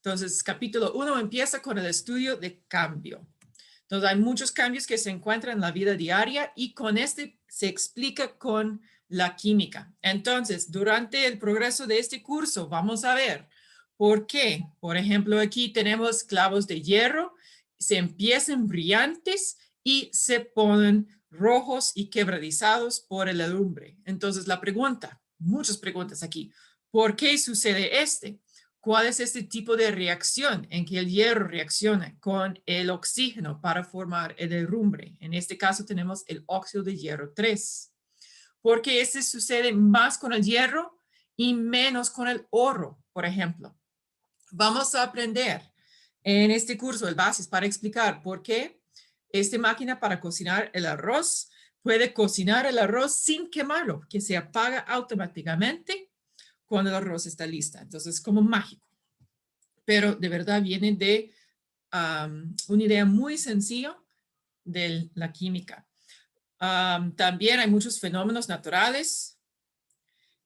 Entonces, capítulo 1 empieza con el estudio de cambio. Entonces, hay muchos cambios que se encuentran en la vida diaria y con este se explica con la química. Entonces, durante el progreso de este curso, vamos a ver por qué. Por ejemplo, aquí tenemos clavos de hierro, se empiezan brillantes y se ponen rojos y quebradizados por el alumbre. Entonces, la pregunta, muchas preguntas aquí. ¿Por qué sucede este? ¿Cuál es este tipo de reacción en que el hierro reacciona con el oxígeno para formar el herrumbre? En este caso tenemos el óxido de hierro 3. ¿Por qué este sucede más con el hierro y menos con el oro, por ejemplo? Vamos a aprender en este curso el basis para explicar por qué esta máquina para cocinar el arroz puede cocinar el arroz sin quemarlo, que se apaga automáticamente cuando el arroz está lista. Entonces, es como mágico. Pero de verdad viene de una idea muy sencilla de la química. También hay muchos fenómenos naturales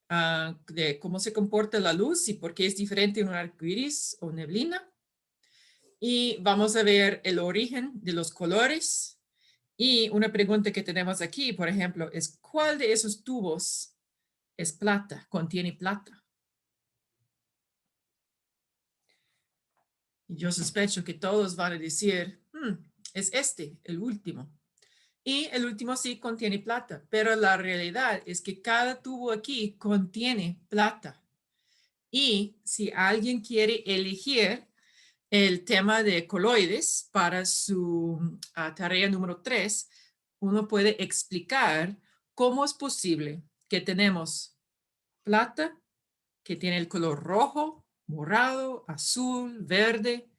de cómo se comporta la luz y por qué es diferente en un arco iris o neblina. Y vamos a ver el origen de los colores. Y una pregunta que tenemos aquí, por ejemplo, es ¿cuál de esos tubos es plata, contiene plata? Y yo sospecho que todos van a decir, es este, el último. Y el último sí contiene plata, pero la realidad es que cada tubo aquí contiene plata. Y si alguien quiere elegir el tema de coloides para su tarea número 3, uno puede explicar cómo es posible que tenemos plata que tiene el color rojo, morado, azul, verde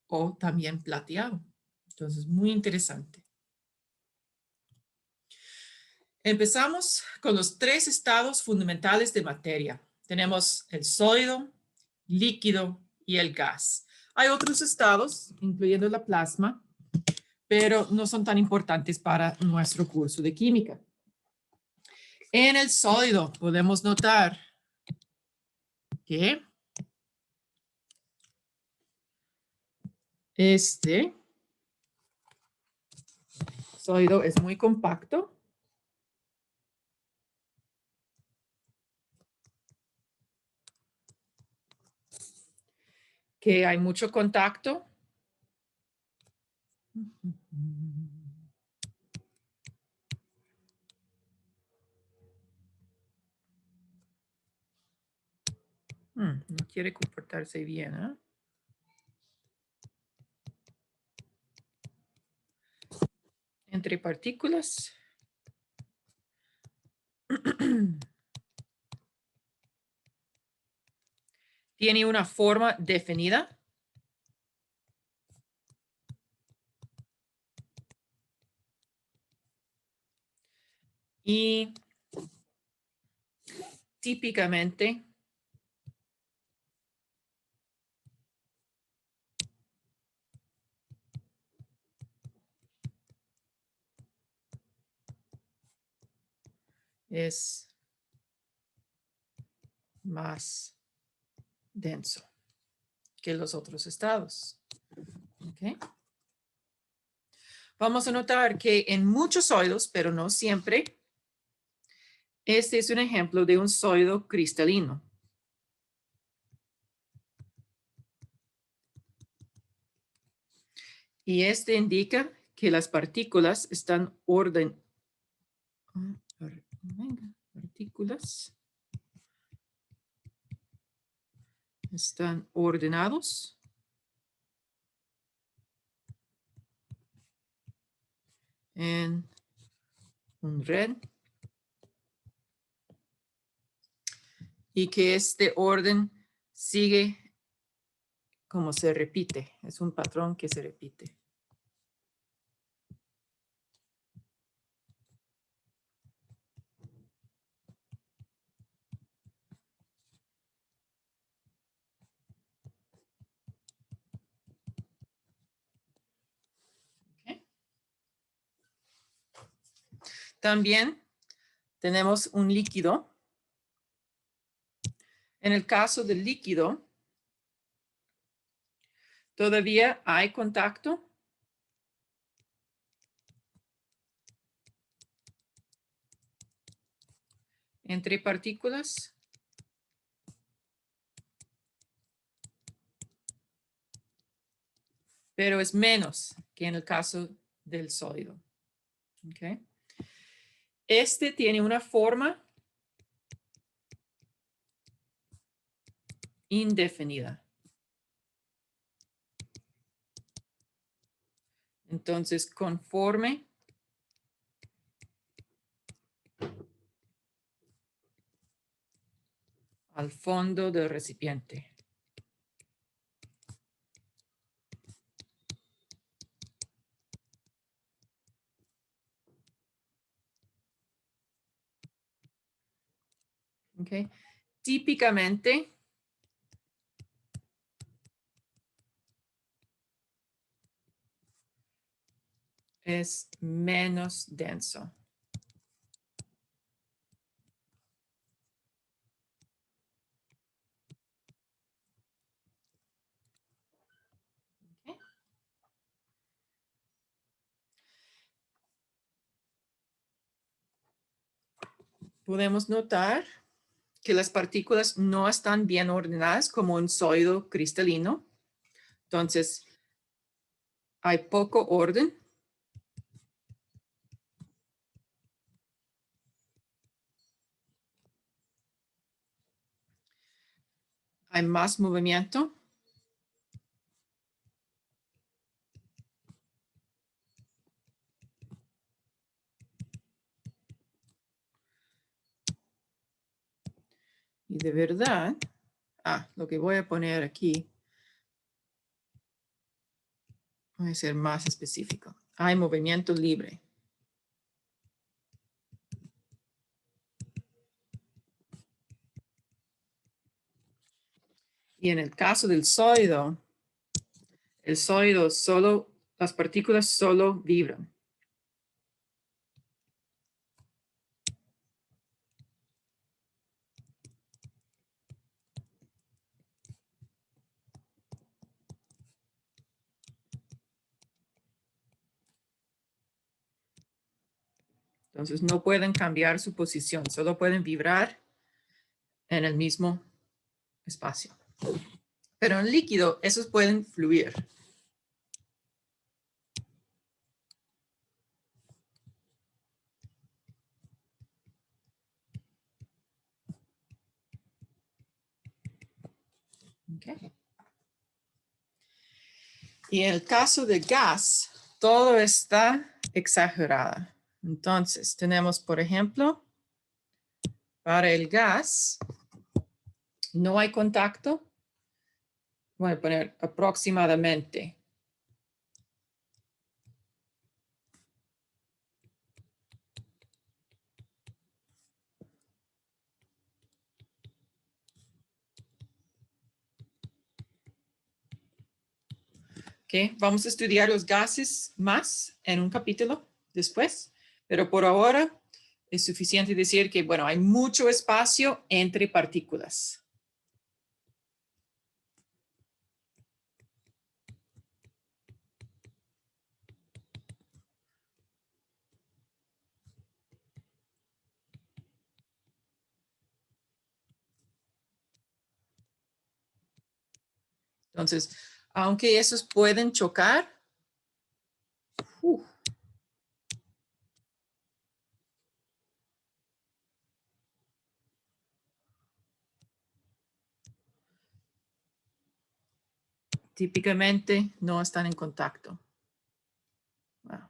o también plateado. Entonces, muy interesante. Empezamos con los 3 estados fundamentales de materia. Tenemos el sólido, líquido y el gas. Hay otros estados, incluyendo la plasma, pero no son tan importantes para nuestro curso de química. En el sólido podemos notar que este sólido es muy compacto. Que hay mucho contacto. No quiere comportarse bien, ¿eh? Entre partículas. Tiene una forma definida. Y típicamente es más denso que los otros estados. ¿Okay? Vamos a notar que en muchos sólidos, pero no siempre, este es un ejemplo de un sólido cristalino. Y este indica que las partículas están ordenados en un red y que este orden sigue como se repite, es un patrón que se repite. Okay. También tenemos un líquido. En el caso del líquido, Todavía hay contacto. Entre partículas. Pero es menos que en el caso del sólido. ¿Okay? Este tiene una forma indefinida. Entonces, conforme al fondo del recipiente. Okay. Típicamente, es menos denso. Okay. Podemos notar que las partículas no están bien ordenadas como un sólido cristalino. Entonces, hay poco orden. Hay más movimiento. Y de verdad, lo que voy a poner aquí, voy a ser más específico. Hay movimiento libre. Y en el caso del sólido, el sólido solo, las partículas solo vibran. Entonces no pueden cambiar su posición, solo pueden vibrar en el mismo espacio. Pero en líquido, esos pueden fluir. Okay. Y en el caso de gas, todo está exagerado. Entonces, tenemos, por ejemplo, para el gas, no hay contacto. Voy a poner aproximadamente. Okay. Vamos a estudiar los gases más en un capítulo después, pero por ahora es suficiente decir que, bueno, hay mucho espacio entre partículas. Entonces, aunque esos pueden chocar, típicamente no están en contacto. Wow.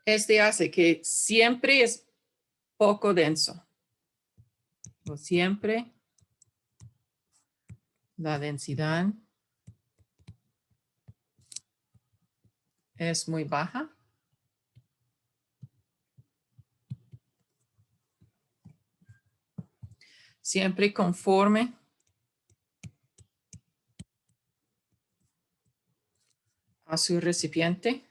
Este hace que siempre es poco denso. O siempre la densidad es muy baja. Siempre conforme a su recipiente.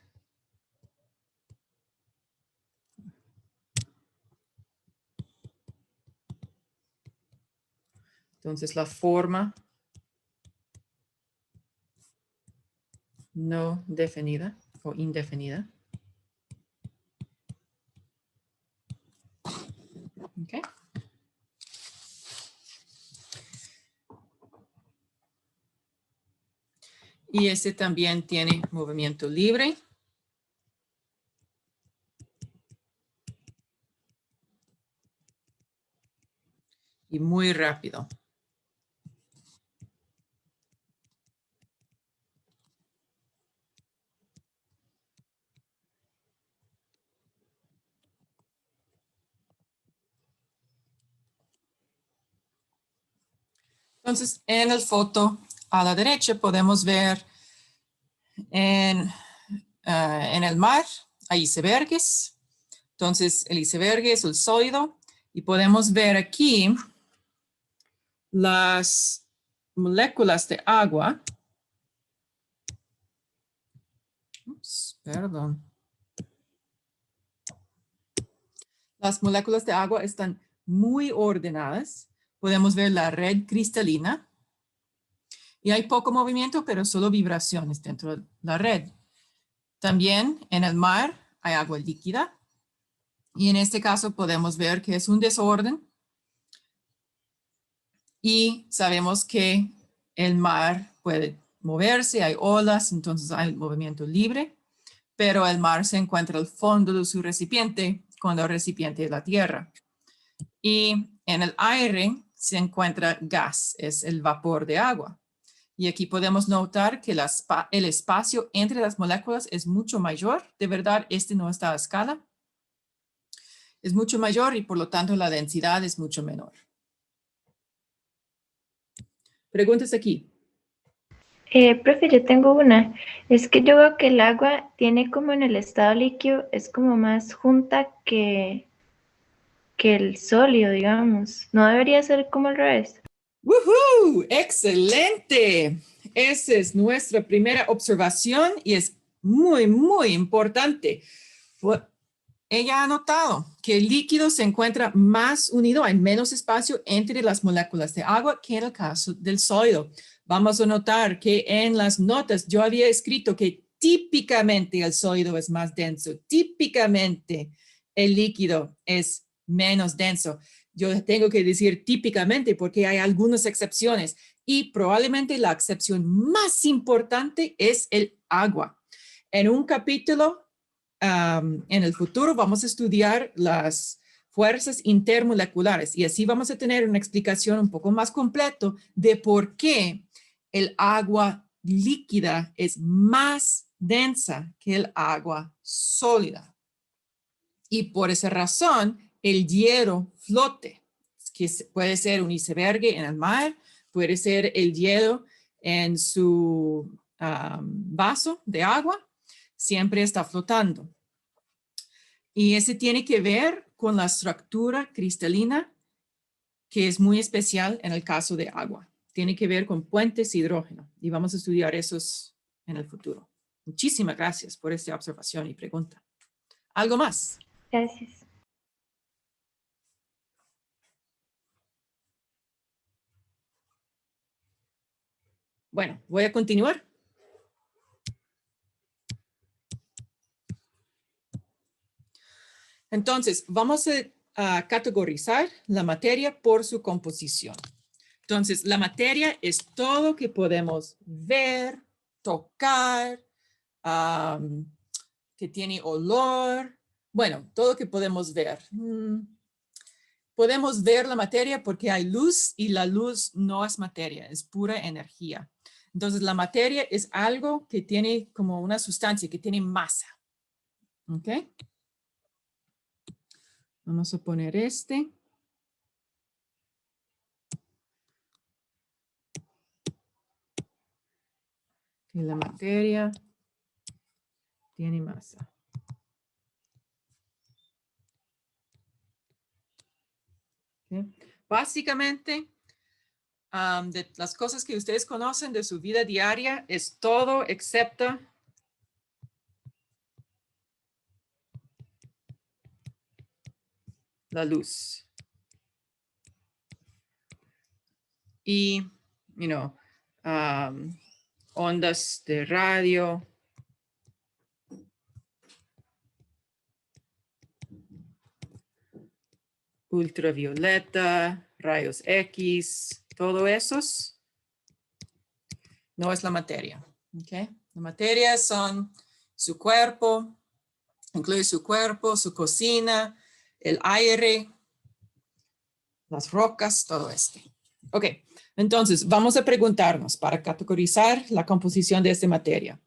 Entonces la forma no definida o indefinida. Okay. Y este también tiene movimiento libre. Y muy rápido. Entonces, en la foto a la derecha podemos ver en el mar hay icebergs. Entonces, el iceberg es el sólido y podemos ver aquí las moléculas de agua. Ups, perdón. Las moléculas de agua están muy ordenadas. Podemos ver la red cristalina. Y hay poco movimiento, pero solo vibraciones dentro de la red. También en el mar hay agua líquida. Y en este caso podemos ver que es un desorden. Y sabemos que el mar puede moverse, hay olas, entonces hay movimiento libre. Pero el mar se encuentra al fondo de su recipiente, cuando el recipiente es la tierra. Y en el aire se encuentra gas, es el vapor de agua. Y aquí podemos notar que el espacio entre las moléculas es mucho mayor. De verdad, este no está a escala. Es mucho mayor y por lo tanto la densidad es mucho menor. Preguntas aquí. Profe, yo tengo una. Es que yo veo que el agua tiene como en el estado líquido, es como más junta que el sólido, digamos. ¿No debería ser como al revés? ¡Woohoo! ¡Excelente! Esa es nuestra primera observación y es muy, muy importante. Ella ha notado que el líquido se encuentra más unido, hay menos espacio entre las moléculas de agua que en el caso del sólido. Vamos a notar que en las notas yo había escrito que típicamente el sólido es más denso, típicamente el líquido es menos denso. Yo tengo que decir típicamente porque hay algunas excepciones y probablemente la excepción más importante es el agua. En un capítulo en el futuro vamos a estudiar las fuerzas intermoleculares y así vamos a tener una explicación un poco más completa de por qué el agua líquida es más densa que el agua sólida. Y por esa razón, el hielo flote, que puede ser un iceberg en el mar, puede ser el hielo en su vaso de agua, siempre está flotando. Y ese tiene que ver con la estructura cristalina, que es muy especial en el caso de agua. Tiene que ver con puentes hidrógeno y vamos a estudiar esos en el futuro. Muchísimas gracias por esta observación y pregunta. ¿Algo más? Gracias. Bueno, voy a continuar. Entonces, vamos a categorizar la materia por su composición. Entonces, la materia es todo que podemos ver, tocar, que tiene olor, bueno, todo que podemos ver. Podemos ver la materia porque hay luz y la luz no es materia, es pura energía. Entonces, la materia es algo que tiene como una sustancia, que tiene masa. ¿Ok? Vamos a poner este. Que la materia tiene masa. ¿Okay? Básicamente, de las cosas que ustedes conocen de su vida diaria es todo excepto la luz. Y, ondas de radio, ultravioleta, rayos X, todo esos no es la materia. ¿Okay? La materia son su cuerpo, incluye su cuerpo, su cocina, el aire, las rocas, todo esto. Ok, entonces vamos a preguntarnos para categorizar la composición de esta materia.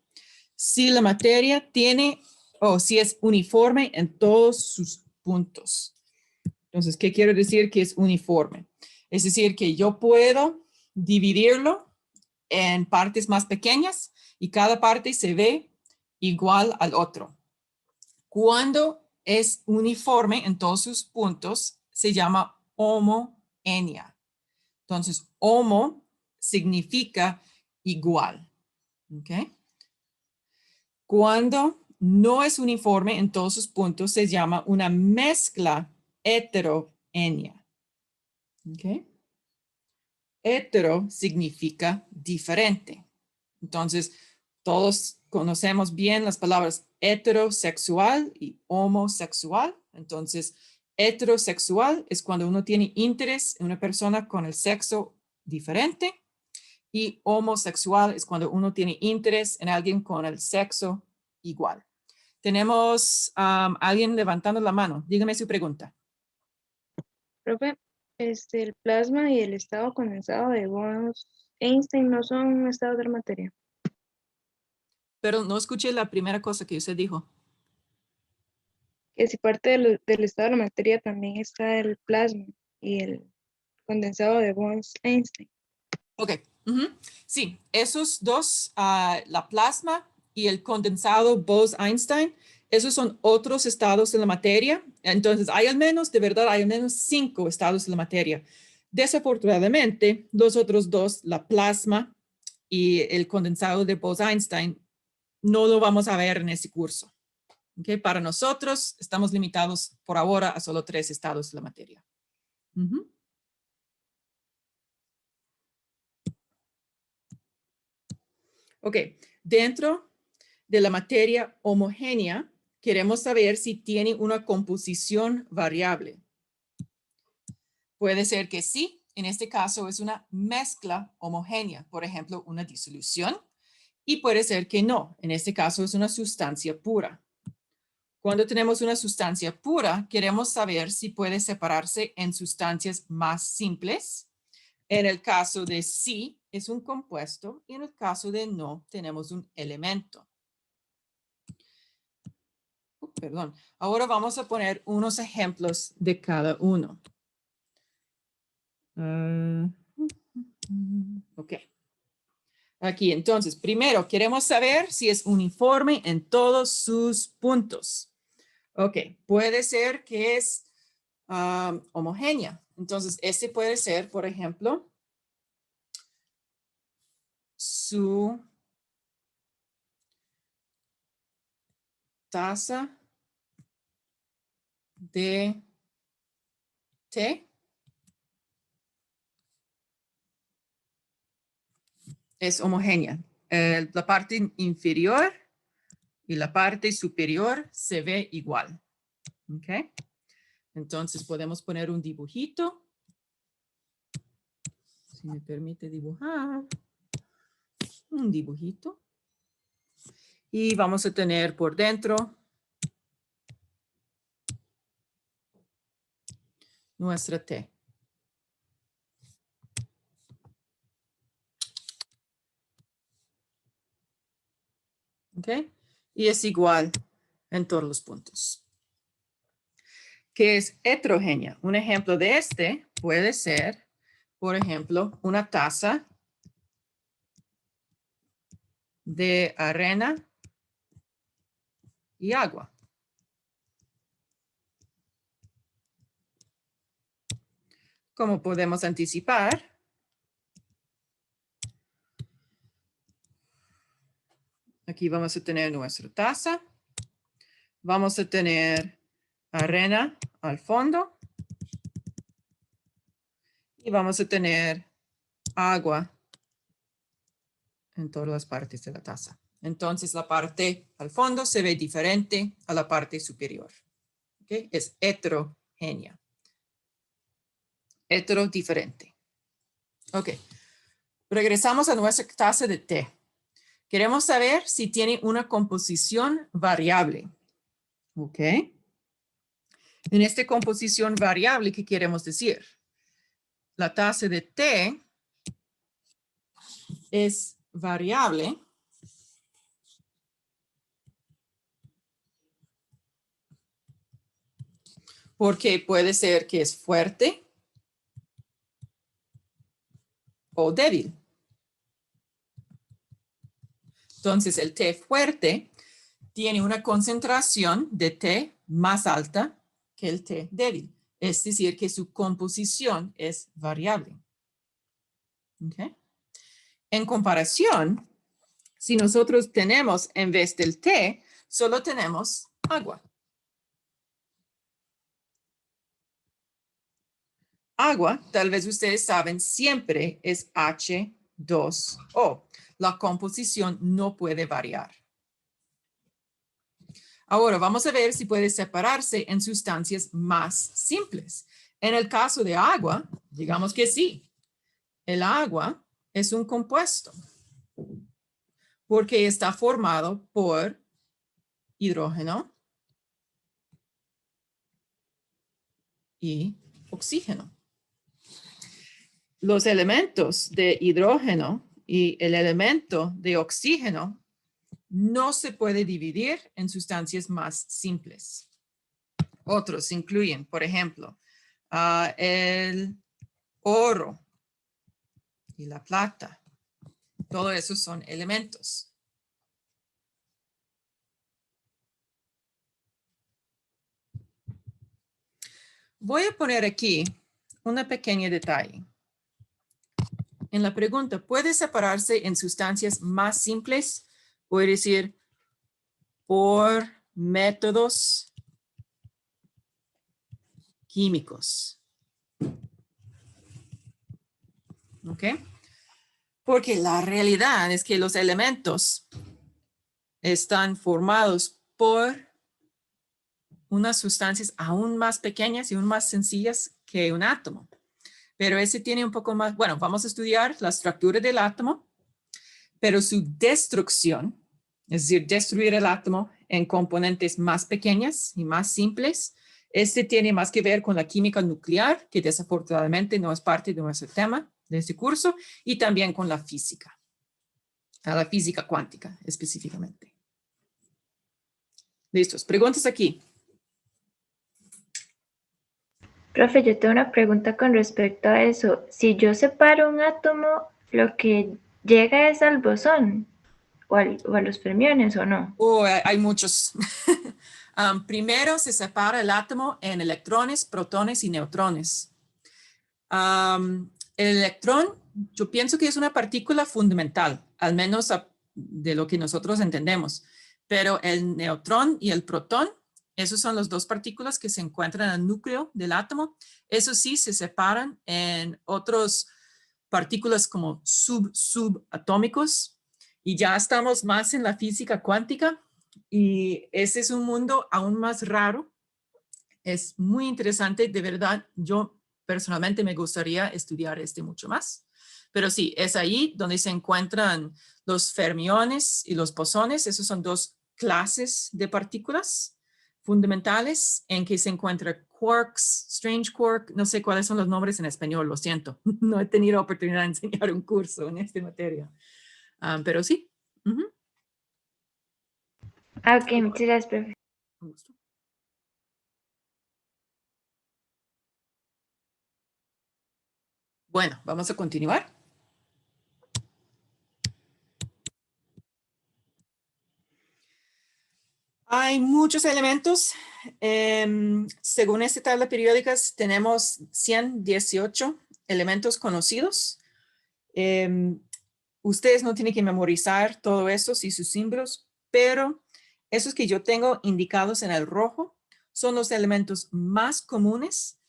Si la materia tiene o si es uniforme en todos sus puntos. Entonces, ¿qué quiero decir que es uniforme? Es decir, que yo puedo dividirlo en partes más pequeñas y cada parte se ve igual al otro. Cuando es uniforme en todos sus puntos, se llama homogénea. Entonces, homo significa igual. ¿Ok? Cuando no es uniforme en todos sus puntos, se llama una mezcla heterogénea. ¿Ok? Hetero significa diferente. Entonces, todos conocemos bien las palabras heterosexual y homosexual. Entonces, heterosexual es cuando uno tiene interés en una persona con el sexo diferente y homosexual es cuando uno tiene interés en alguien con el sexo igual. Tenemos alguien levantando la mano. Dígame su pregunta. Profe, el plasma y el estado condensado de Bose-Einstein no son estados de la materia. Pero no escuché la primera cosa que usted dijo. Que si parte del estado de la materia también está el plasma y el condensado de Bose-Einstein. Ok. Sí, esos dos, la plasma y el condensado Bose-Einstein, esos son otros estados de la materia. Entonces, hay al menos, de verdad, hay al menos 5 estados de la materia. Desafortunadamente, los otros dos, la plasma y el condensado de Bose-Einstein, no lo vamos a ver en ese curso. ¿Okay? Para nosotros, estamos limitados por ahora a solo 3 estados de la materia. Ok, dentro de la materia homogénea, queremos saber si tiene una composición variable. Puede ser que sí, en este caso es una mezcla homogénea, por ejemplo, una disolución, y puede ser que no, en este caso es una sustancia pura. Cuando tenemos una sustancia pura, queremos saber si puede separarse en sustancias más simples. En el caso de sí, es un compuesto, y en el caso de no, tenemos un elemento. Perdón. Ahora vamos a poner unos ejemplos de cada uno. Ok. Aquí, entonces, primero queremos saber si es uniforme en todos sus puntos. Ok, puede ser que es homogénea. Entonces, este puede ser, por ejemplo, su taza de té es homogénea. La parte inferior y la parte superior se ve igual. ¿Ok? Entonces podemos poner un dibujito. Si me permite dibujar. Un dibujito. Y vamos a tener por dentro nuestra T. ¿Ok? Y es igual en todos los puntos. ¿Qué es heterogénea? Un ejemplo de este puede ser, por ejemplo, una taza de arena y agua. Como podemos anticipar, aquí vamos a tener nuestra taza. Vamos a tener arena al fondo. Y vamos a tener agua en todas las partes de la taza. Entonces la parte al fondo se ve diferente a la parte superior. ¿Okay? Es heterogénea. Heterodiferente. Ok. Regresamos a nuestra taza de té. Queremos saber si tiene una composición variable. Ok. En esta composición variable, ¿qué queremos decir? La taza de té es variable porque puede ser que es fuerte o débil. Entonces, el té fuerte tiene una concentración de té más alta que el té débil. Es decir, que su composición es variable. ¿Okay? En comparación, si nosotros tenemos, en vez del té, solo tenemos agua. Agua, tal vez ustedes saben, siempre es H2O. La composición no puede variar. Ahora, vamos a ver si puede separarse en sustancias más simples. En el caso de agua, digamos que sí. El agua es un compuesto porque está formado por hidrógeno y oxígeno. Los elementos de hidrógeno y el elemento de oxígeno no se puede dividir en sustancias más simples. Otros incluyen, por ejemplo, el oro y la plata. Todo eso son elementos. Voy a poner aquí un pequeño detalle. En la pregunta, ¿puede separarse en sustancias más simples? Voy a decir, por métodos químicos. ¿Ok? Porque la realidad es que los elementos están formados por unas sustancias aún más pequeñas y aún más sencillas que un átomo. Pero ese tiene un poco más, bueno, vamos a estudiar la estructura del átomo, pero su destrucción, es decir, destruir el átomo en componentes más pequeñas y más simples, este tiene más que ver con la química nuclear, que desafortunadamente no es parte de nuestro tema de este curso, y también con la física, a la física cuántica específicamente. ¿Listos? ¿Preguntas aquí? Profe, yo tengo una pregunta con respecto a eso. Si yo separo un átomo, ¿lo que llega es al bosón o a los fermiones o no? Hay muchos. Primero se separa el átomo en electrones, protones y neutrones. El electrón, yo pienso que es una partícula fundamental, al menos de lo que nosotros entendemos. Pero el neutrón y el protón, esos son las dos partículas que se encuentran en el núcleo del átomo. Eso sí, se separan en otras partículas como subatómicos. Y ya estamos más en la física cuántica. Y ese es un mundo aún más raro. Es muy interesante, de verdad. Yo personalmente me gustaría estudiar mucho más. Pero sí, es ahí donde se encuentran los fermiones y los bosones. Esos son dos clases de partículas fundamentales en que se encuentran quarks, strange quark, no sé cuáles son los nombres en español, lo siento. No he tenido oportunidad de enseñar un curso en esta materia. Pero sí. Ok, muchas gracias, profe. Un gusto. Bueno, vamos a continuar. Hay muchos elementos. Según esta tabla periódica, tenemos 118 elementos conocidos. Ustedes no tienen que memorizar todo eso y sus símbolos, pero esos que yo tengo indicados en el rojo son los elementos más comunes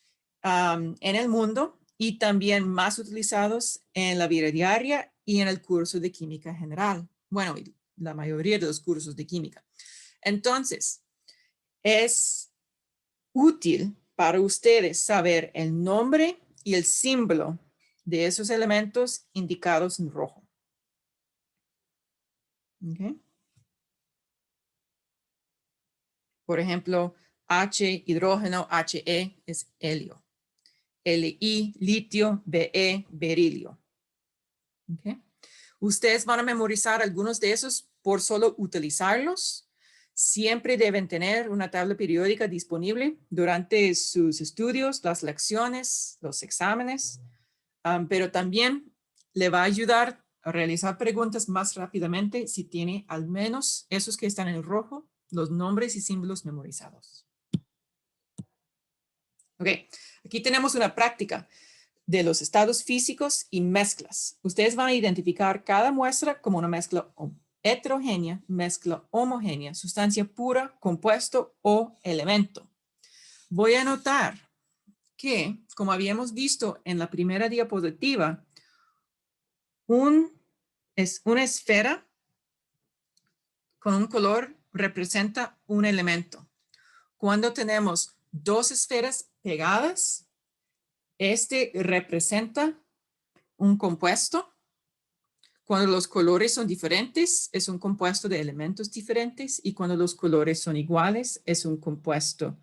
en el mundo y también más utilizados en la vida diaria y en el curso de química general. Bueno, y la mayoría de los cursos de química. Entonces, es útil para ustedes saber el nombre y el símbolo de esos elementos indicados en rojo. ¿Okay? Por ejemplo, H, hidrógeno, He es helio. Li, litio, Be, berilio. ¿Okay? Ustedes van a memorizar algunos de esos por solo utilizarlos. Siempre deben tener una tabla periódica disponible durante sus estudios, las lecciones, los exámenes, pero también le va a ayudar a realizar preguntas más rápidamente si tiene al menos esos que están en rojo, los nombres y símbolos memorizados. Ok, aquí tenemos una práctica de los estados físicos y mezclas. Ustedes van a identificar cada muestra como una mezcla heterogénea, mezcla homogénea, sustancia pura, compuesto o elemento. Voy a anotar que, como habíamos visto en la primera diapositiva, es una esfera con un color representa un elemento. Cuando tenemos dos esferas pegadas, este representa un compuesto. Cuando los colores son diferentes, es un compuesto de elementos diferentes, y cuando los colores son iguales, es un compuesto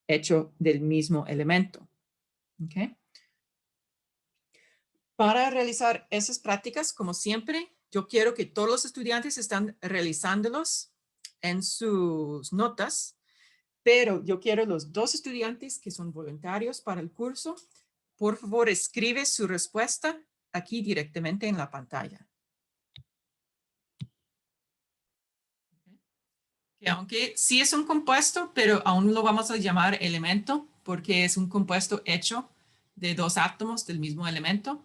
hecho del mismo elemento. ¿Okay? Para realizar esas prácticas, como siempre, yo quiero que todos los estudiantes estén realizándolos en sus notas, pero yo quiero los 2 estudiantes que son voluntarios para el curso, por favor, escribe su respuesta aquí directamente en la pantalla. Que aunque sí es un compuesto, pero aún lo vamos a llamar elemento porque es un compuesto hecho de 2 átomos del mismo elemento.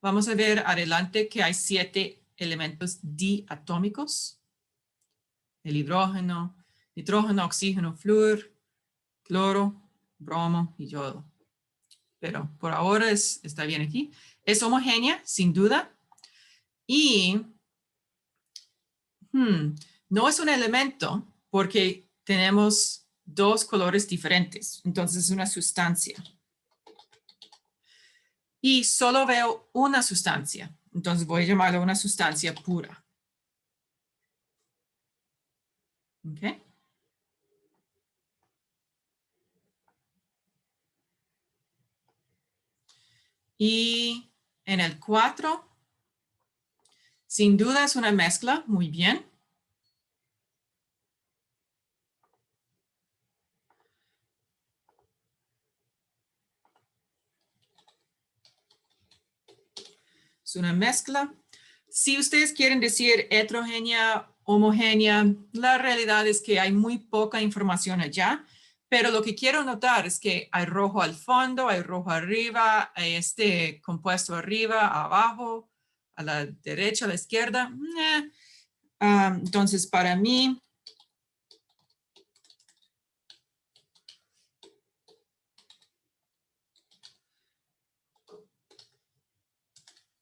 Vamos a ver adelante que hay 7 elementos diatómicos: el hidrógeno, nitrógeno, oxígeno, flúor, cloro, bromo y yodo. Pero por ahora está bien aquí. Es homogénea, sin duda. Y no es un elemento porque tenemos 2 colores diferentes. Entonces es una sustancia. Y solo veo una sustancia. Entonces voy a llamarlo una sustancia pura. ¿Ok? Y en el 4, sin duda es una mezcla. Muy bien. Es una mezcla. Si ustedes quieren decir heterogénea, homogénea, la realidad es que hay muy poca información allá, pero lo que quiero notar es que hay rojo al fondo, hay rojo arriba, hay este compuesto arriba, abajo, a la derecha, a la izquierda. Entonces, para mí,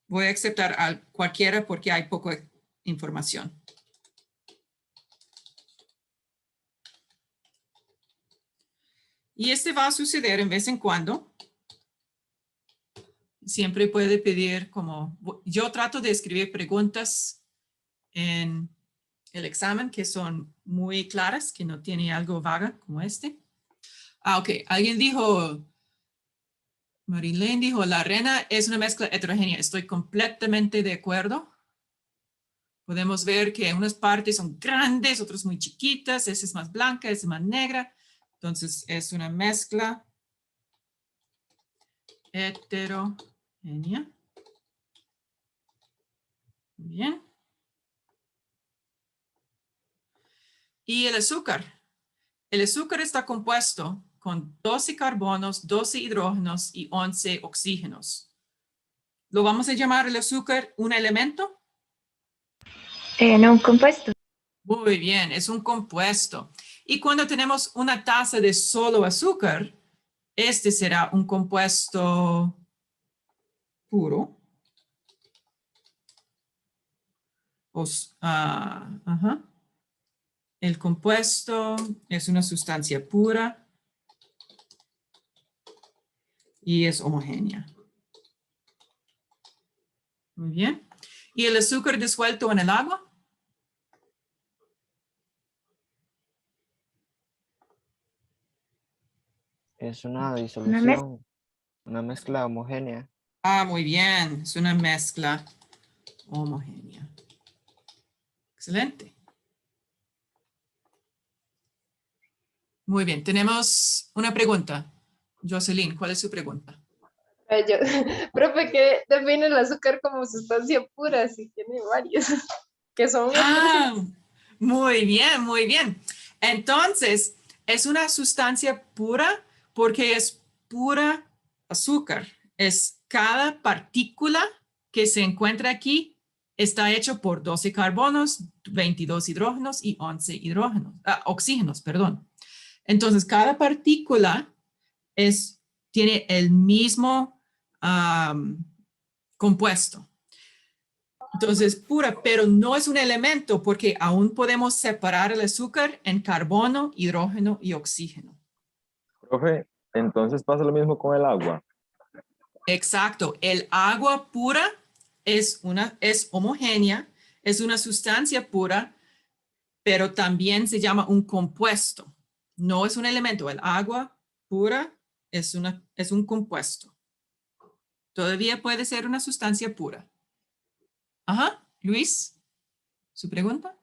voy a aceptar a cualquiera porque hay poca información. Y este va a suceder en vez en cuando. Siempre puede pedir como, yo trato de escribir preguntas en el examen que son muy claras, que no tiene algo vaga como este. Ok, alguien dijo, Marilyn dijo, la arena es una mezcla heterogénea. Estoy completamente de acuerdo. Podemos ver que unas partes son grandes, otras muy chiquitas, esa es más blanca, esa es más negra. Entonces es una mezcla heterogénea. Bien. Y el azúcar. El azúcar está compuesto con 12 carbonos, 12 hidrógenos y 11 oxígenos. ¿Lo vamos a llamar el azúcar un elemento? No, un compuesto. Muy bien, es un compuesto. Y cuando tenemos una taza de solo azúcar, este será un compuesto puro. Ajá. El compuesto es una sustancia pura y es homogénea. Muy bien. ¿Y el azúcar disuelto en el agua? Es una Una disolución, una mezcla homogénea. Muy bien. Es una mezcla homogénea. Excelente. Muy bien. Tenemos una pregunta. Jocelyn, ¿cuál es su pregunta? Profe, ¿qué define el azúcar como sustancia pura? Si tiene varios, que son Muy bien, muy bien. Entonces, es una sustancia pura porque es pura azúcar. Es cada partícula que se encuentra aquí está hecho por 12 carbonos, 22 hidrógenos y 11 oxígenos, perdón. Entonces, cada partícula tiene el mismo compuesto. Entonces, pura, pero no es un elemento porque aún podemos separar el azúcar en carbono, hidrógeno y oxígeno. Profe, entonces pasa lo mismo con el agua. Exacto. El agua pura es homogénea, es una sustancia pura, pero también se llama un compuesto. No es un elemento. El agua pura es un compuesto. Todavía puede ser una sustancia pura. Ajá. Luis, ¿su pregunta?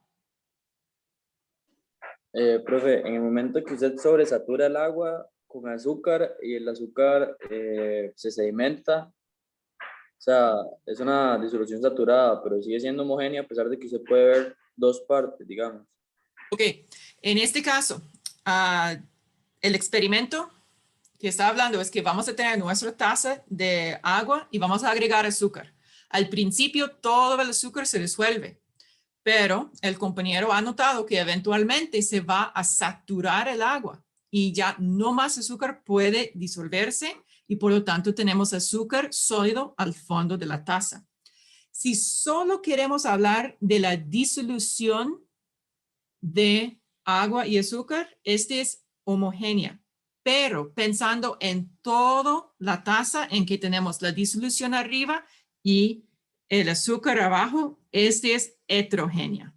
Profe, en el momento que usted sobresatura el agua con azúcar y el azúcar se sedimenta, o sea, es una disolución saturada, pero sigue siendo homogénea a pesar de que usted puede ver dos partes, digamos. Ok, en este caso, el experimento que está hablando es que vamos a tener nuestra taza de agua y vamos a agregar azúcar. Al principio todo el azúcar se disuelve, pero el compañero ha notado que eventualmente se va a saturar el agua y ya no más azúcar puede disolverse y por lo tanto tenemos azúcar sólido al fondo de la taza. Si solo queremos hablar de la disolución de agua y azúcar, este es homogénea, pero pensando en toda la taza en que tenemos la disolución arriba y el azúcar abajo, este es heterogénea.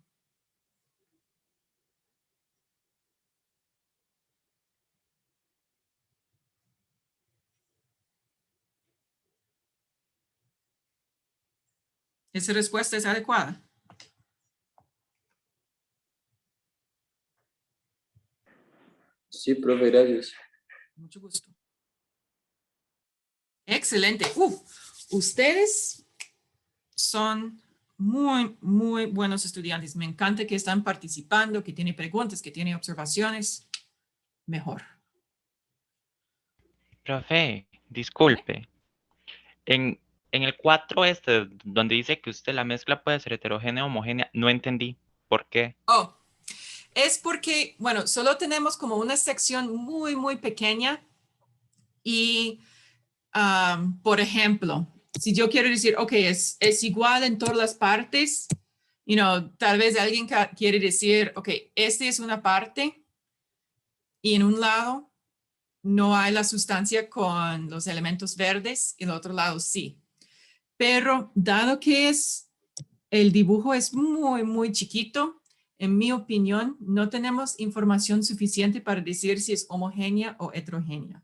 ¿Esa respuesta es adecuada? Sí, profe, gracias. Mucho gusto. Excelente. Ustedes son muy, muy buenos estudiantes. Me encanta que están participando, que tienen preguntas, que tienen observaciones. Mejor. Profe, disculpe. En, en el 4 donde dice que usted la mezcla puede ser heterogénea o homogénea, no entendí por qué. Es porque, bueno, solo tenemos como una sección muy, muy pequeña y, por ejemplo, si yo quiero decir, ok, es igual en todas las partes, tal vez alguien quiere decir, ok, esta es una parte y en un lado no hay la sustancia con los elementos verdes y en el otro lado sí. Pero dado que el dibujo es muy, muy chiquito, en mi opinión, no tenemos información suficiente para decir si es homogénea o heterogénea.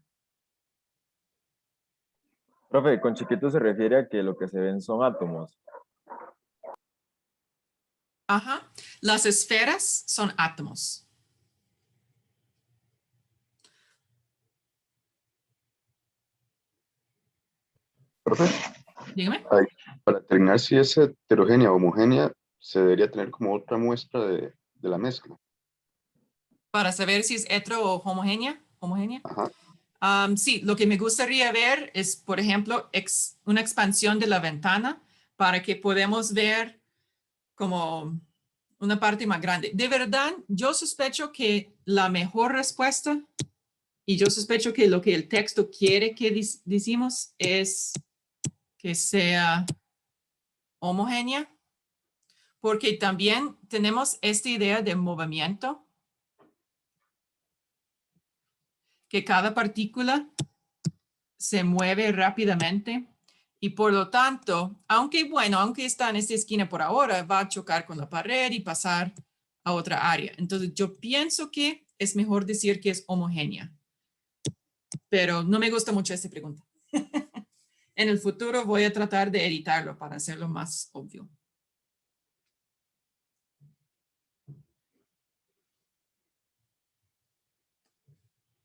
Profe, con chiquito se refiere a que lo que se ven son átomos. Ajá. Las esferas son átomos. Profe, Dígame. para determinar si es heterogénea o homogénea, se debería tener como otra muestra de la mezcla. Para saber si es hetero o homogénea. Ajá. Sí, lo que me gustaría ver es, por ejemplo, una expansión de la ventana para que podamos ver como una parte más grande. De verdad, yo sospecho que la mejor respuesta, y yo sospecho que lo que el texto quiere que decimos es que sea homogénea, porque también tenemos esta idea de movimiento, que cada partícula se mueve rápidamente y por lo tanto, aunque está en esta esquina por ahora, va a chocar con la pared y pasar a otra área. Entonces yo pienso que es mejor decir que es homogénea, pero no me gusta mucho esta pregunta. En el futuro voy a tratar de editarlo para hacerlo más obvio.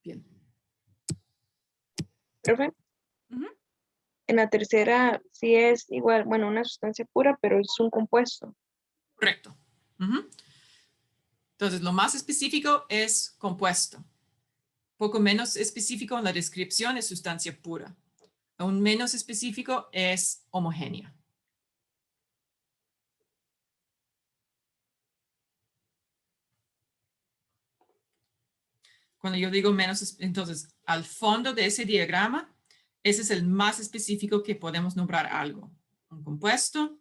Bien. Profe, Ujú. en la tercera sí es igual, bueno, una sustancia pura, pero es un compuesto. Correcto. Ujú. Entonces, lo más específico es compuesto. Poco menos específico en la descripción es sustancia pura. Aún menos específico es homogénea. Cuando yo digo menos, entonces, al fondo de ese diagrama, ese es el más específico que podemos nombrar algo. Un compuesto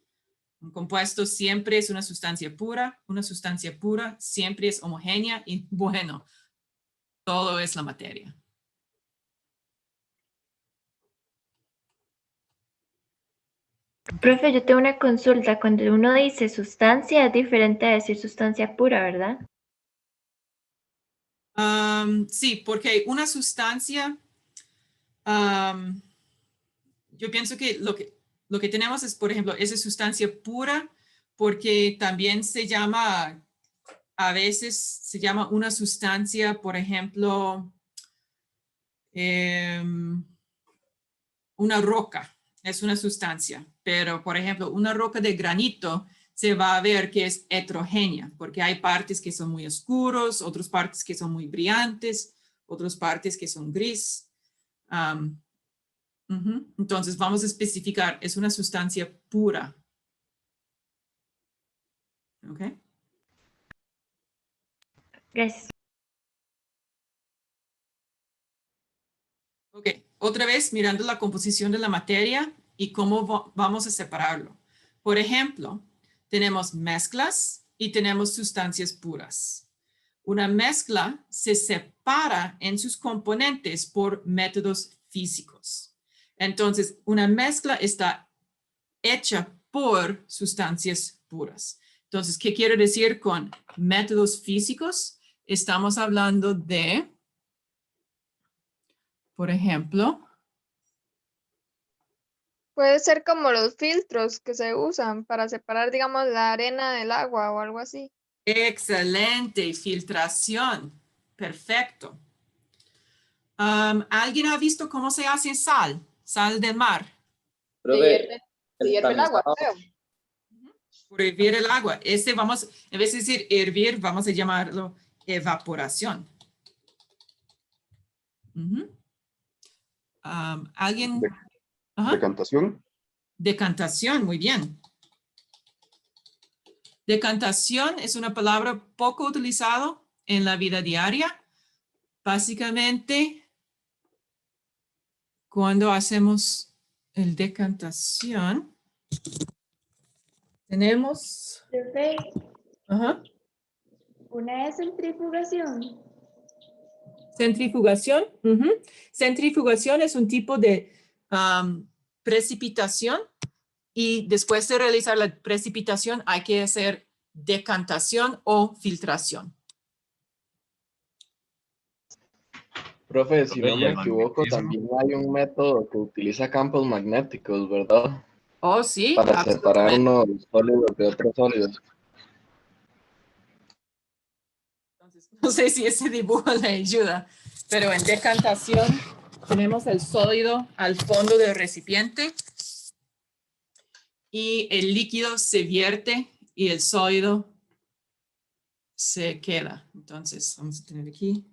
siempre es una sustancia pura siempre es homogénea y bueno, todo es la materia. Profe, yo tengo una consulta. Cuando uno dice sustancia, es diferente a decir sustancia pura, ¿verdad? Sí, porque una sustancia, yo pienso que lo que tenemos es, por ejemplo, esa sustancia pura, porque también se llama, a veces se llama una sustancia, por ejemplo, una roca, es una sustancia, pero por ejemplo, una roca de granito se va a ver que es heterogénea, porque hay partes que son muy oscuros, otras partes que son muy brillantes, otras partes que son gris. Entonces vamos a especificar, es una sustancia pura. ¿Ok? Gracias. Ok, otra vez mirando la composición de la materia y cómo vamos a separarlo. Por ejemplo, tenemos mezclas y tenemos sustancias puras. Una mezcla se separa en sus componentes por métodos físicos. Entonces, una mezcla está hecha por sustancias puras. Entonces, ¿qué quiero decir con métodos físicos? Estamos hablando de, por ejemplo, Puede ser como los filtros que se usan para separar, digamos, la arena del agua o algo así. excelente, filtración. Perfecto. ¿Alguien ha visto cómo se hace sal? Sal del mar. Profe, Se hierve el agua, tamizado. creo. Por hervir el agua. Vamos, en vez de decir hervir, vamos a llamarlo evaporación. ¿Alguien? Ajá. Decantación. Decantación, muy bien. Decantación es una palabra poco utilizada en la vida diaria. Básicamente, cuando hacemos el decantación, tenemos... Profe, Ajá. una es centrifugación. Centrifugación. Centrifugación es un tipo de precipitación y después de realizar la precipitación hay que hacer decantación o filtración. Profe, si no ¿Y me el equivoco, magnetismo? también hay un método que utiliza campos magnéticos, ¿verdad? Oh, sí, Para separar absolutamente. unos sólidos de otros sólidos. Entonces, no sé si ese dibujo le ayuda, pero en decantación tenemos el sólido al fondo del recipiente y el líquido se vierte y el sólido se queda. Entonces, vamos a tener aquí.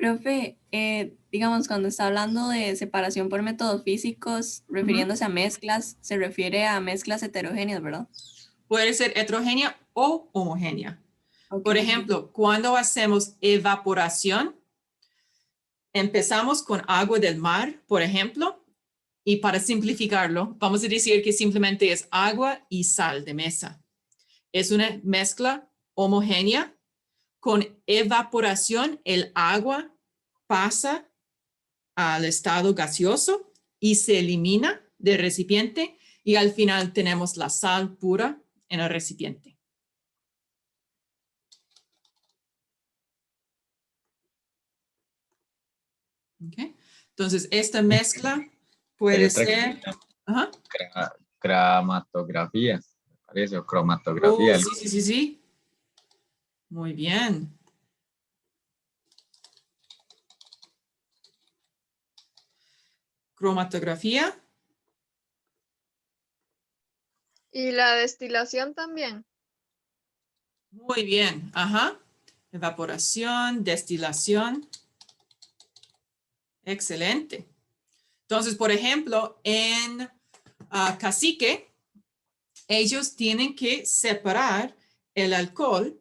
Profe, digamos, cuando está hablando de separación por métodos físicos, refiriéndose a mezclas, se refiere a mezclas heterogéneas, ¿verdad? Puede ser heterogénea o homogénea. Ok. Por ejemplo, cuando hacemos evaporación, empezamos con agua del mar, por ejemplo, y para simplificarlo, vamos a decir que simplemente es agua y sal de mesa. Es una mezcla homogénea. Con evaporación, el agua pasa al estado gaseoso y se elimina del recipiente y al final tenemos la sal pura en el recipiente. Okay. Entonces, esta mezcla puede Hay otra que se ser... llama Ajá. Cromatografía, me parece, o cromatografía. Oh, sí. Muy bien. Cromatografía. Y la destilación también. Muy bien. Ajá. Evaporación, destilación. Excelente. Entonces, por ejemplo, en Cacique, ellos tienen que separar el alcohol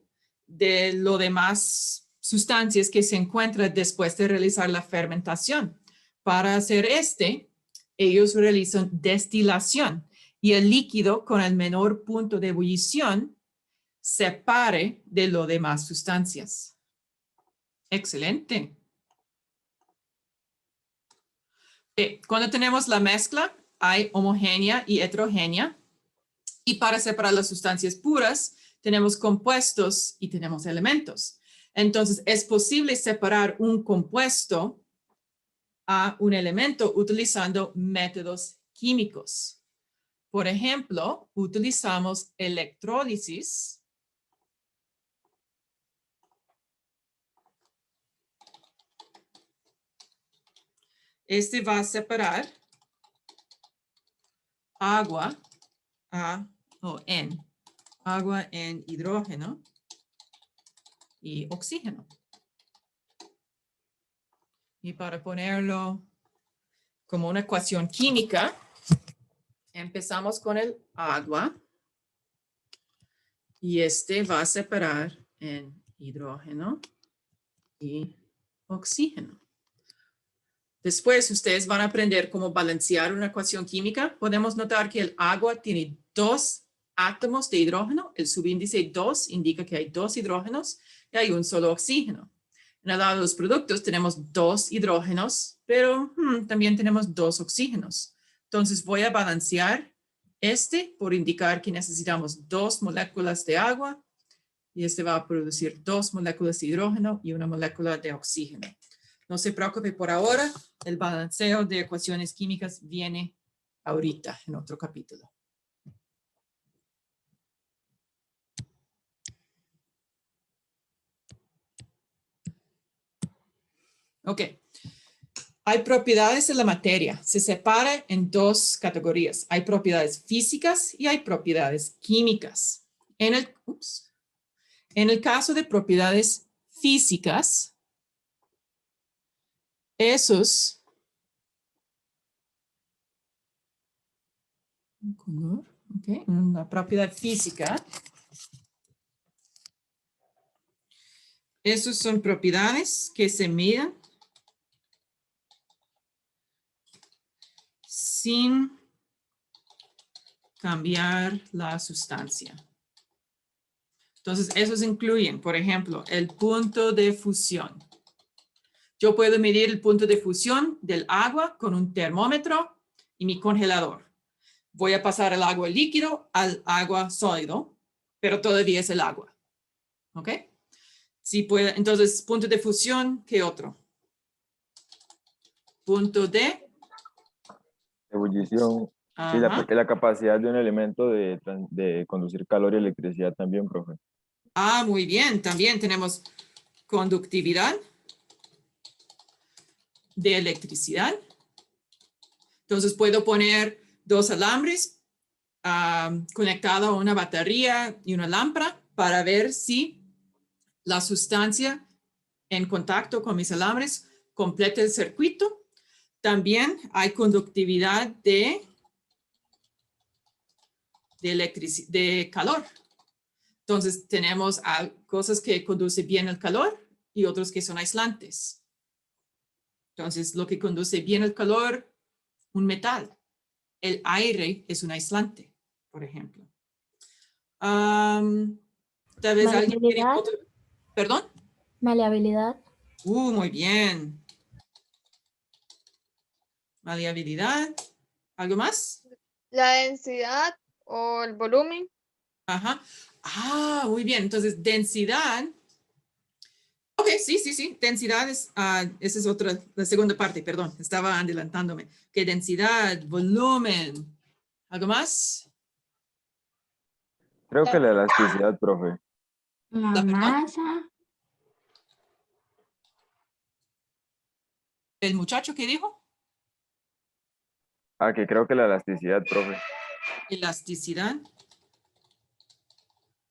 de lo demás sustancias que se encuentran después de realizar la fermentación. Para hacer ellos realizan destilación y el líquido con el menor punto de ebullición separe de lo demás sustancias. Excelente. Cuando tenemos la mezcla, hay homogénea y heterogénea. Y para separar las sustancias puras, tenemos compuestos y tenemos elementos. Entonces, es posible separar un compuesto a un elemento utilizando métodos químicos. Por ejemplo, utilizamos electrólisis. Va a separar agua agua en hidrógeno y oxígeno. Y para ponerlo como una ecuación química, empezamos con el agua y va a separar en hidrógeno y oxígeno. Después ustedes van a aprender cómo balancear una ecuación química. Podemos notar que el agua tiene 2 átomos de hidrógeno. El subíndice 2 indica que hay 2 hidrógenos y hay un solo oxígeno. En el lado de los productos tenemos 2 hidrógenos, pero también tenemos 2 oxígenos. Entonces voy a balancear por indicar que necesitamos 2 moléculas de agua y va a producir 2 moléculas de hidrógeno y una molécula de oxígeno. No se preocupe por ahora, el balanceo de ecuaciones químicas viene ahorita en otro capítulo. Ok. Hay propiedades de la materia. Se separa en 2 categorías. Hay propiedades físicas y hay propiedades químicas. En el caso de propiedades físicas, una propiedad física. Esas son propiedades que se miden sin cambiar la sustancia. Entonces, esos incluyen, por ejemplo, el punto de fusión. Yo puedo medir el punto de fusión del agua con un termómetro y mi congelador. Voy a pasar el agua líquido al agua sólido, pero todavía es el agua. ¿Ok? Sí puede, entonces, punto de fusión, ¿qué otro? Punto de ebullición. Sí, la capacidad de un elemento de conducir calor y electricidad también, profe. Muy bien. También tenemos conductividad de electricidad. Entonces puedo poner 2 alambres conectados a una batería y una lámpara para ver si la sustancia en contacto con mis alambres, completa el circuito. También hay conductividad de calor. Entonces tenemos cosas que conducen bien el calor y otros que son aislantes. Entonces lo que conduce bien el calor, un metal. El aire es un aislante, por ejemplo. Tal vez alguien tiene Maleabilidad. otro. ¿Perdón? Maleabilidad. Muy bien. Maleabilidad. ¿Algo más? La densidad o el volumen. Ajá. Ah, muy bien. Entonces, densidad. Ok, sí. Densidad es, esa es otra, la segunda parte, perdón. Estaba adelantándome. Que densidad, volumen. ¿Algo más? Creo que la elasticidad, profe. La masa. ¿El muchacho qué dijo? Que creo que la elasticidad, profe. Elasticidad.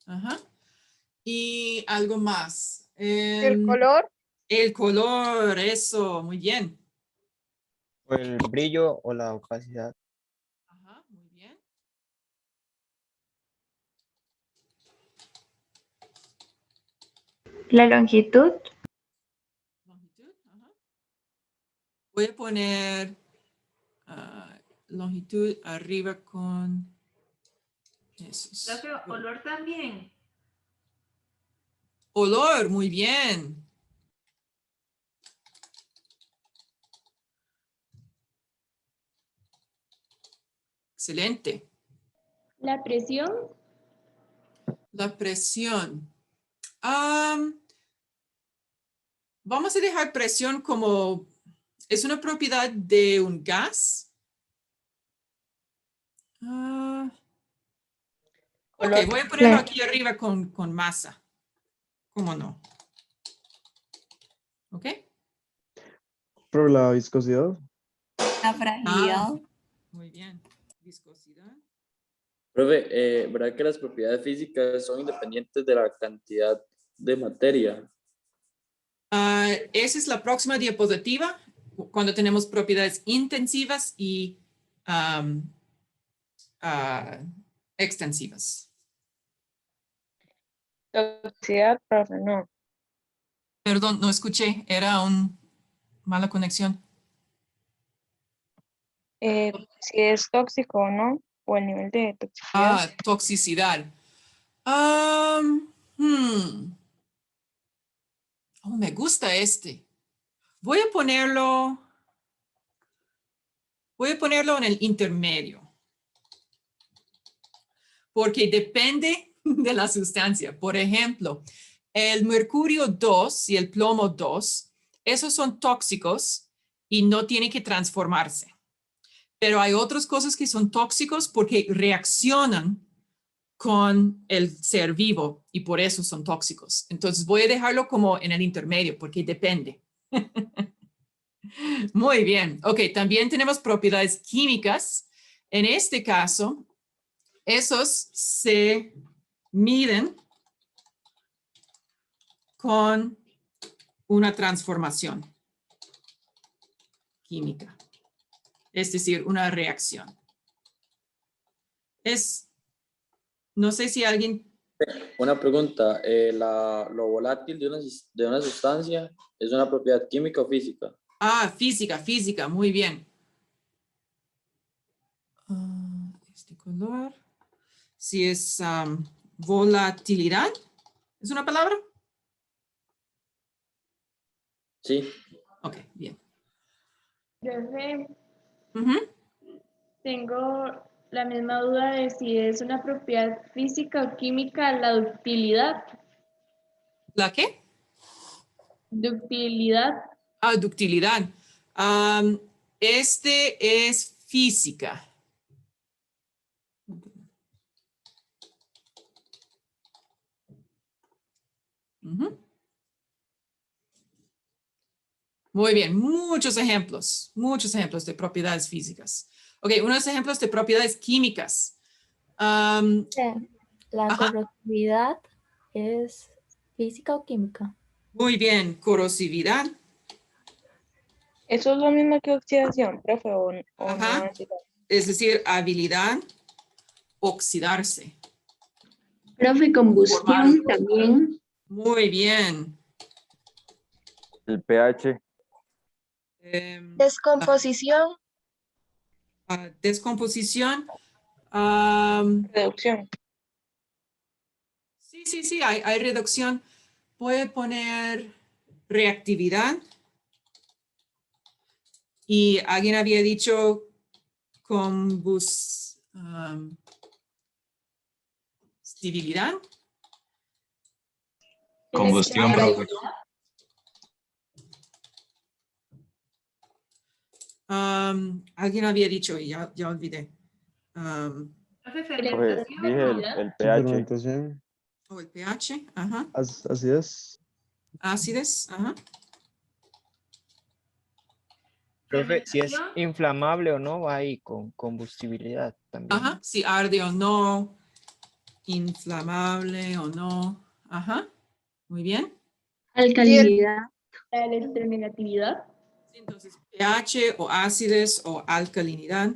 Ajá. Y algo más. El color. El color, eso, muy bien. O el brillo o la opacidad. Ajá, muy bien. La longitud. Longitud, ajá. Voy a poner longitud arriba con esos. Profe, olor también. Olor, muy bien. Excelente. La presión. La presión. Vamos a dejar presión como, es una propiedad de un gas. Ok, voy a ponerlo aquí arriba con masa. ¿Cómo no? ¿Ok? Pero la viscosidad. La fragilidad. Muy bien. Viscosidad. Profe, ¿verdad que las propiedades físicas son independientes de la cantidad de materia? Esa es la próxima diapositiva, cuando tenemos propiedades intensivas y extensivas. Toxicidad, profe, no. Perdón, no escuché, era una mala conexión. Si es tóxico o no, o el nivel de toxicidad. Toxicidad. Me gusta este. Voy a ponerlo en el intermedio. Porque depende de la sustancia. Por ejemplo, el mercurio 2 y el plomo 2, esos son tóxicos y no tienen que transformarse. Pero hay otras cosas que son tóxicos porque reaccionan con el ser vivo y por eso son tóxicos. Entonces voy a dejarlo como en el intermedio porque depende. Muy bien. Ok, también tenemos propiedades químicas. En este caso, esos se miden con una transformación química, es decir, una reacción. No sé si alguien... Una pregunta, ¿lo volátil de una sustancia es una propiedad química o física? Física, muy bien. Este color. Si es volatilidad, ¿es una palabra? Sí. Ok, bien. Profe, tengo la misma duda de si es una propiedad física o química la ductilidad. ¿La qué? Ductilidad. Ductilidad. Este es física. Muy bien, muchos ejemplos de propiedades físicas. Ok, unos ejemplos de propiedades químicas. La corrosividad es física o química. Muy bien, corrosividad. Eso es lo mismo que oxidación, profe, o no Ajá. es igual. Es decir, habilidad, oxidarse. Profe, combustión también. Muy bien. El pH. Descomposición. Descomposición. Reducción. Sí, hay reducción. Puede poner reactividad. Y alguien había dicho combustibilidad. Combustión, profe. Alguien había dicho y ya olvidé. Profe, dije el pH. Fermentación. O el pH, ajá. Acidez. Ácides, ajá. Profe, si es inflamable o no, va ahí con combustibilidad también. Ajá, si arde o no, inflamable o no. Ajá, muy bien. Alcalinidad. La electronegatividad. Sí, entonces, pH o ácides o alcalinidad.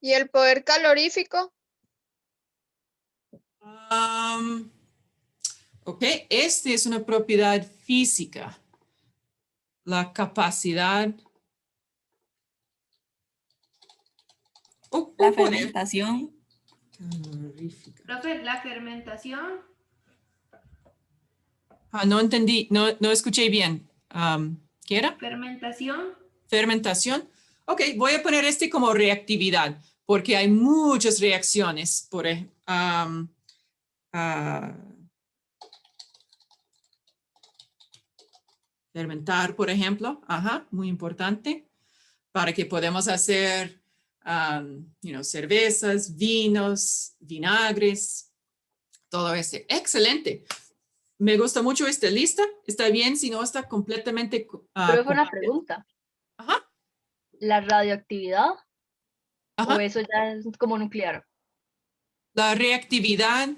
¿Y el poder calorífico? Ok, esta es una propiedad física. La capacidad. La fermentación. Calorífica. Profe, la fermentación. No entendí, no escuché bien. ¿Qué era? Fermentación. Fermentación. Ok, voy a poner este como reactividad, porque hay muchas reacciones. Fermentar, por ejemplo. Ajá, muy importante. Para que podamos hacer cervezas, vinos, vinagres, todo ese. Excelente. Me gusta mucho esta lista. Está bien si no está completamente. Profe, una pregunta. Ajá. ¿La radioactividad? Ajá. ¿O eso ya es como nuclear? La reactividad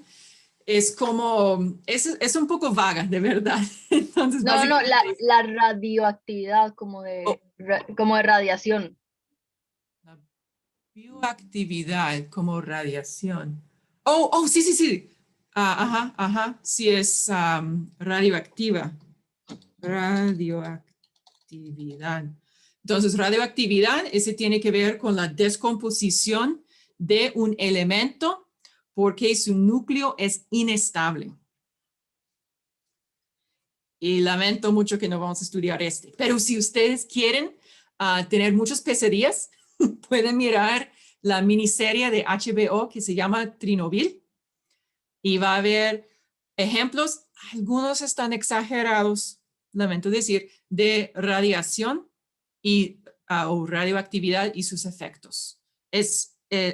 es como, es un poco vaga, de verdad. Entonces, No, la radioactividad como como de radiación. Bioactividad como radiación. Sí. Ajá. Sí es radioactiva. Radioactividad. Entonces, radioactividad, ese tiene que ver con la descomposición de un elemento porque su núcleo es inestable. Y lamento mucho que no vamos a estudiar este. Pero si ustedes quieren tener muchas pesadillas, pueden mirar la miniserie de HBO que se llama Chernobyl. Y va a haber ejemplos, algunos están exagerados, lamento decir, de radiación o radioactividad y sus efectos.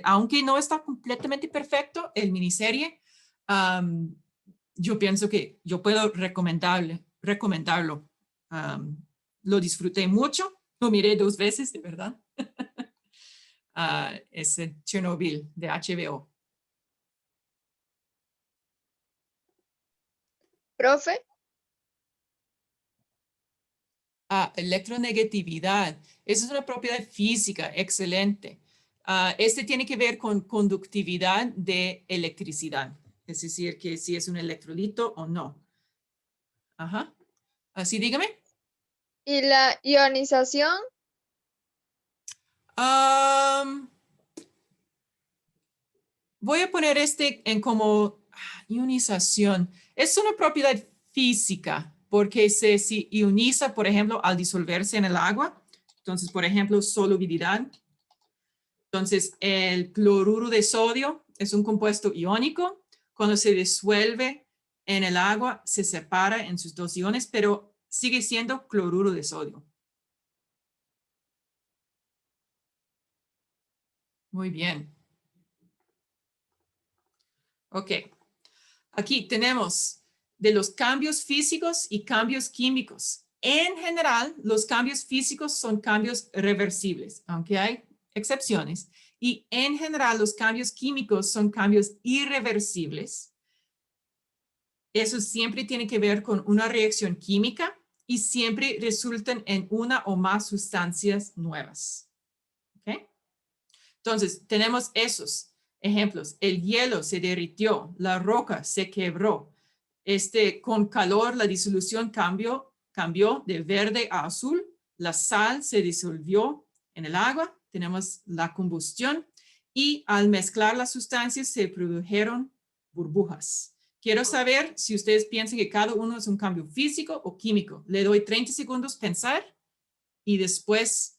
Aunque no está completamente perfecto, el miniserie, yo pienso que yo puedo recomendarlo. Lo disfruté mucho, lo miré 2 veces, de verdad. Es Chernobyl de HBO. Profe. Electronegatividad. Esa es una propiedad física excelente. Este tiene que ver con conductividad de electricidad. Es decir, que si es un electrolito o no. Ajá. Así dígame. ¿Y la ionización? Voy a poner este en como ionización. Es una propiedad física porque se ioniza, por ejemplo, al disolverse en el agua. Entonces, por ejemplo, solubilidad. Entonces, el cloruro de sodio es un compuesto iónico. Cuando se disuelve en el agua, se separa en sus 2 iones, pero sigue siendo cloruro de sodio. Muy bien. Ok. Aquí tenemos de los cambios físicos y cambios químicos. En general, los cambios físicos son cambios reversibles, aunque hay excepciones. Y en general, los cambios químicos son cambios irreversibles. eso siempre tiene que ver con una reacción química y siempre resultan en una o más sustancias nuevas. ¿Okay? Entonces, tenemos esos ejemplos. El hielo se derritió, la roca se quebró. Con calor, la disolución cambió de verde a azul. La sal se disolvió en el agua. Tenemos la combustión. Y al mezclar las sustancias se produjeron burbujas. Quiero saber si ustedes piensan que cada uno es un cambio físico o químico. Le doy 30 segundos pensar y después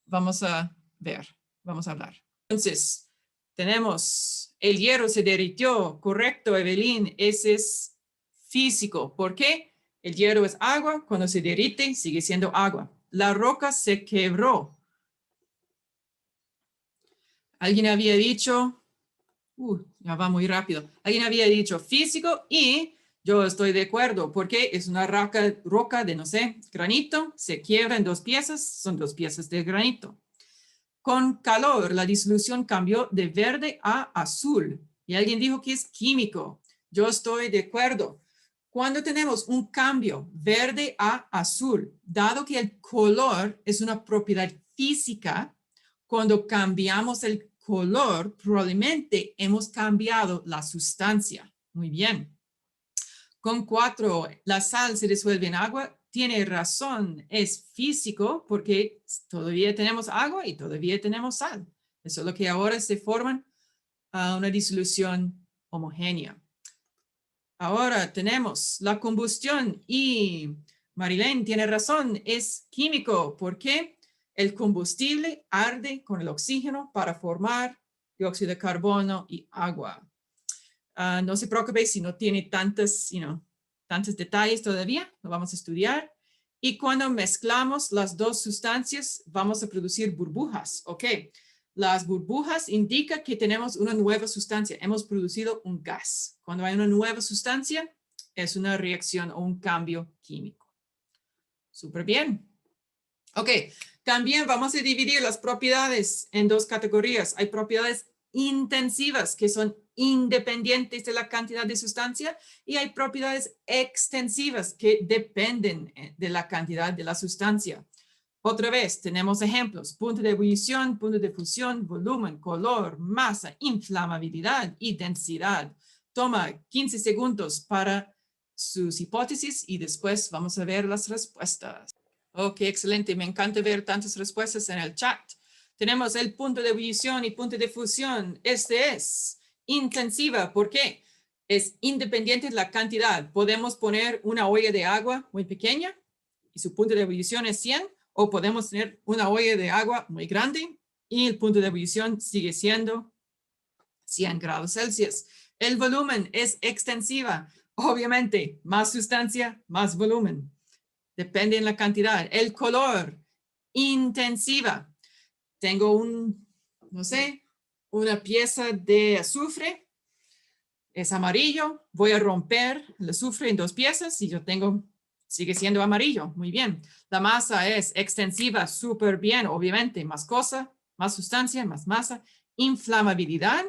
vamos a ver, vamos a hablar. Entonces, tenemos el hierro se derritió, correcto, Evelyn, ese es físico. ¿Por qué? El hierro es agua, cuando se derrite sigue siendo agua. La roca se quebró. Alguien había dicho, ya va muy rápido. Alguien había dicho físico y yo estoy de acuerdo porque es una roca de, no sé, granito, se quiebra en dos piezas, son dos piezas de granito. Con calor, la disolución cambió de verde a azul. Y alguien dijo que es químico. Yo estoy de acuerdo. Cuando tenemos un cambio verde a azul, dado que el color es una propiedad física, cuando cambiamos el color, probablemente hemos cambiado la sustancia. Muy bien. Con 4, la sal se disuelve en agua. Tiene razón, es físico porque todavía tenemos agua y todavía tenemos sal. Eso es lo que ahora se forman una disolución homogénea. Ahora tenemos la combustión y Marilyn tiene razón, es químico porque el combustible arde con el oxígeno para formar dióxido de carbono y agua. No se preocupe si no tiene tantos detalles todavía, lo vamos a estudiar. Y cuando mezclamos las dos sustancias, vamos a producir burbujas, ¿ok? Las burbujas indican que tenemos una nueva sustancia, hemos producido un gas. Cuando hay una nueva sustancia, es una reacción o un cambio químico. Súper bien. Ok, también vamos a dividir las propiedades en dos categorías. Hay propiedades intensivas que son independientes de la cantidad de sustancia y hay propiedades extensivas que dependen de la cantidad de la sustancia. Otra vez, tenemos ejemplos, punto de ebullición, punto de fusión, volumen, color, masa, inflamabilidad y densidad. Toma 15 segundos para sus hipótesis y después vamos a ver las respuestas. Ok, excelente. Me encanta ver tantas respuestas en el chat. Tenemos el punto de ebullición y punto de fusión. Este es intensiva. ¿Por qué? Es independiente de la cantidad. Podemos poner una olla de agua muy pequeña y su punto de ebullición es 100, o podemos tener una olla de agua muy grande y el punto de ebullición sigue siendo 100 grados Celsius. El volumen es extensiva. Obviamente, más sustancia, más volumen. Depende en la cantidad. El color, intensiva. Tengo una pieza de azufre. Es amarillo. Voy a romper el azufre en dos piezas y sigue siendo amarillo. Muy bien. La masa es extensiva, súper bien. Obviamente, más cosa, más sustancia, más masa. Inflamabilidad.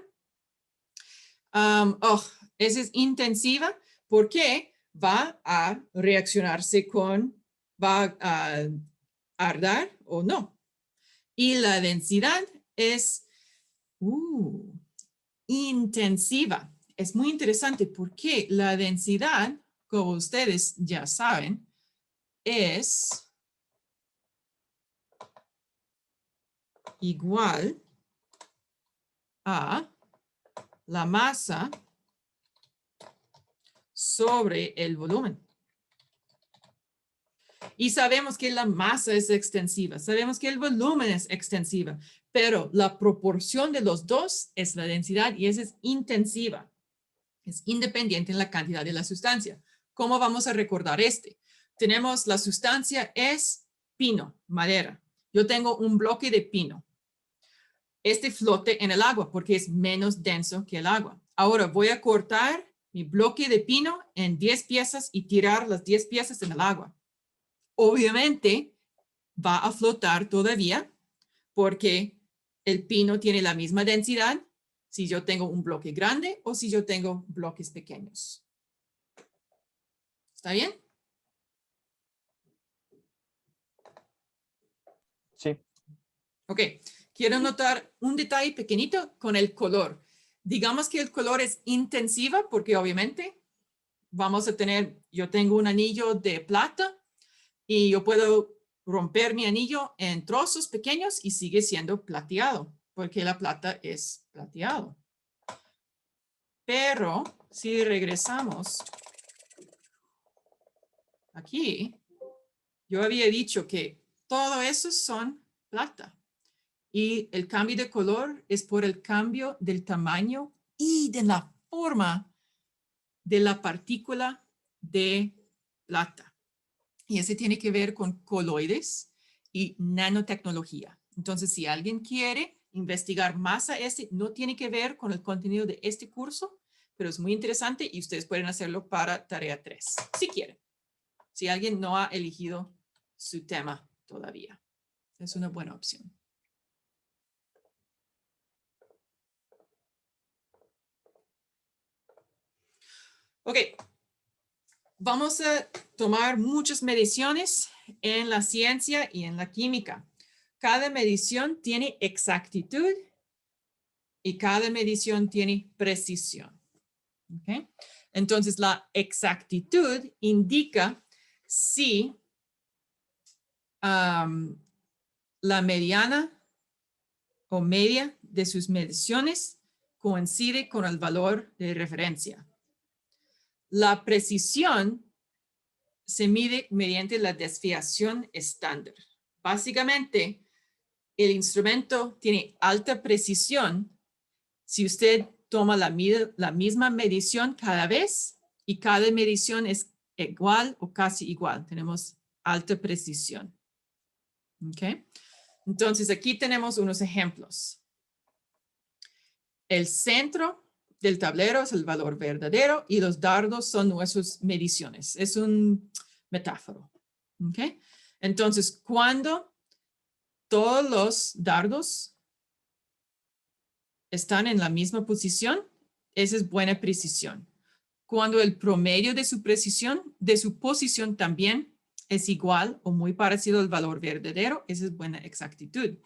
Esa es intensiva porque va a reaccionarse va a arder o no. Y la densidad es intensiva. Es muy interesante porque la densidad, como ustedes ya saben, es igual a la masa sobre el volumen. Y sabemos que la masa es extensiva, sabemos que el volumen es extensiva, pero la proporción de los dos es la densidad y esa es intensiva. Es independiente en la cantidad de la sustancia. ¿Cómo vamos a recordar este? Tenemos la sustancia es pino, madera. Yo tengo un bloque de pino. Este flote en el agua porque es menos denso que el agua. Ahora voy a cortar mi bloque de pino en 10 piezas y tirar las 10 piezas en el agua. Obviamente va a flotar todavía porque el pino tiene la misma densidad si yo tengo un bloque grande o si yo tengo bloques pequeños. ¿Está bien? Sí. Ok, quiero notar un detalle pequeñito con el color. Digamos que el color es intensiva porque obviamente vamos a tener, yo tengo un anillo de plata y yo puedo romper mi anillo en trozos pequeños y sigue siendo plateado porque la plata es plateado. Pero si regresamos aquí, yo había dicho que todo eso son plata. Y el cambio de color es por el cambio del tamaño y de la forma de la partícula de plata. Y ese tiene que ver con coloides y nanotecnología. Entonces, si alguien quiere investigar más a este, no tiene que ver con el contenido de este curso, pero es muy interesante y ustedes pueden hacerlo para tarea 3, si quieren. Si alguien no ha elegido su tema todavía. Es una buena opción. Ok, vamos a tomar muchas mediciones en la ciencia y en la química. Cada medición tiene exactitud y cada medición tiene precisión. Okay. Entonces, la exactitud indica si la mediana o media de sus mediciones coincide con el valor de referencia. La precisión se mide mediante la desviación estándar. Básicamente, el instrumento tiene alta precisión si usted toma la misma medición cada vez y cada medición es igual o casi igual. Tenemos alta precisión. ¿Okay? Entonces, aquí tenemos unos ejemplos. El centro del tablero es el valor verdadero y los dardos son nuestras mediciones. Es un metáforo. ¿Okay? Entonces, cuando todos los dardos están en la misma posición, esa es buena precisión. Cuando el promedio de su precisión, de su posición también es igual o muy parecido al valor verdadero, esa es buena exactitud.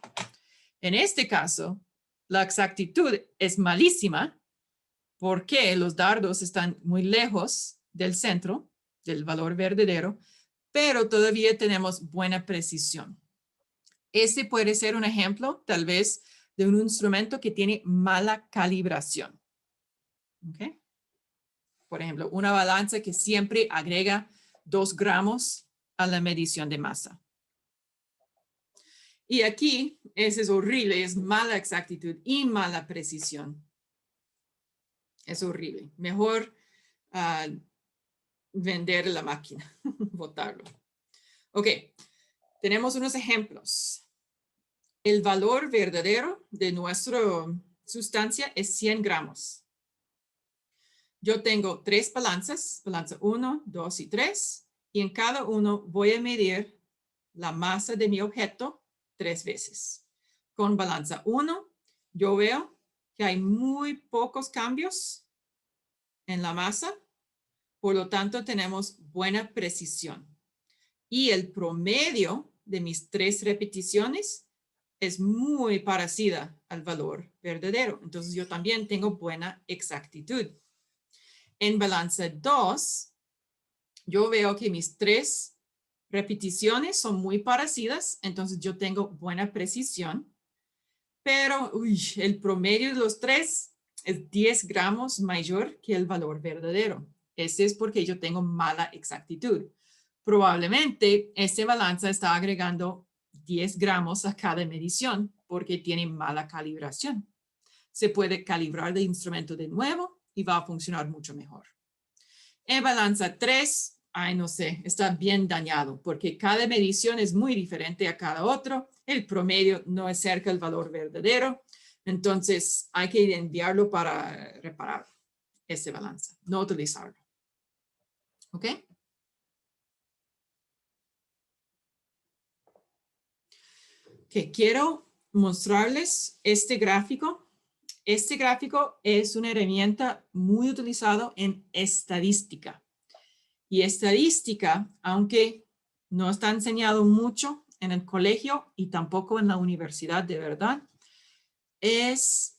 En este caso, la exactitud es malísima porque los dardos están muy lejos del centro, del valor verdadero, pero todavía tenemos buena precisión. Este puede ser un ejemplo, tal vez, de un instrumento que tiene mala calibración. ¿Okay? Por ejemplo, una balanza que siempre agrega 2 gramos a la medición de masa. Y aquí, ese es horrible, es mala exactitud y mala precisión. Es horrible. Mejor vender la máquina, botarlo. Ok, tenemos unos ejemplos. El valor verdadero de nuestra sustancia es 100 gramos. Yo tengo 3 balanzas, balanza 1, 2 y 3, y en cada uno voy a medir la masa de mi objeto 3 veces. Con balanza 1, yo veo que hay muy pocos cambios en la masa, por lo tanto tenemos buena precisión. Y el promedio de mis 3 repeticiones es muy parecida al valor verdadero. Entonces yo también tengo buena exactitud. En balanza 2, yo veo que mis 3 repeticiones son muy parecidas, entonces yo tengo buena precisión, pero el promedio de los 3 es 10 gramos mayor que el valor verdadero. Ese es porque yo tengo mala exactitud. Probablemente esta balanza está agregando 10 gramos a cada medición porque tiene mala calibración. Se puede calibrar el instrumento de nuevo y va a funcionar mucho mejor. En balanza 3, no sé, está bien dañado porque cada medición es muy diferente a cada otro. El promedio no es cerca del valor verdadero. Entonces hay que enviarlo para reparar esa balanza, no utilizarlo. ¿Ok? Que quiero mostrarles este gráfico. Este gráfico es una herramienta muy utilizada en estadística. Y estadística, aunque no está enseñado mucho en el colegio y tampoco en la universidad de verdad, es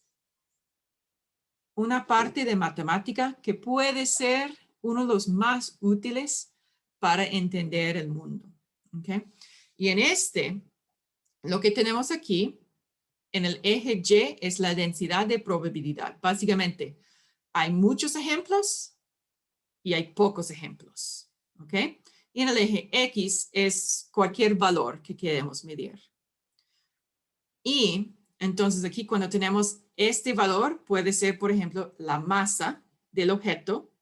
una parte de matemática que puede ser uno de los más útiles para entender el mundo. ¿Okay? Y en lo que tenemos aquí, en el eje Y, es la densidad de probabilidad. Básicamente, hay muchos ejemplos y hay pocos ejemplos. ¿Ok? Y en el eje X es cualquier valor que queremos medir. Y entonces aquí cuando tenemos este valor, puede ser, por ejemplo, la masa del objeto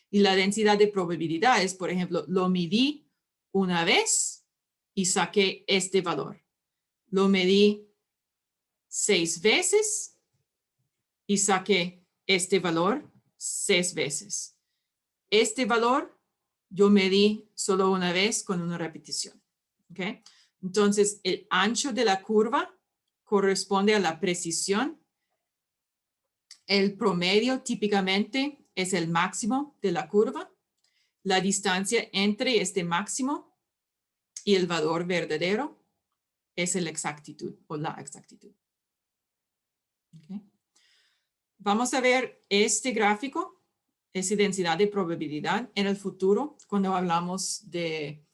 y la densidad de probabilidades. Por ejemplo, lo medí una vez y saqué este valor. Lo medí 6 veces y saqué este valor 6 veces. Este valor yo medí solo una vez con una repetición. ¿Okay? Entonces, el ancho de la curva corresponde a la precisión. El promedio típicamente es el máximo de la curva. La distancia entre este máximo y el valor verdadero es la exactitud o la exactitud. Okay. Vamos a ver este gráfico, esa densidad de probabilidad en el futuro cuando hablamos de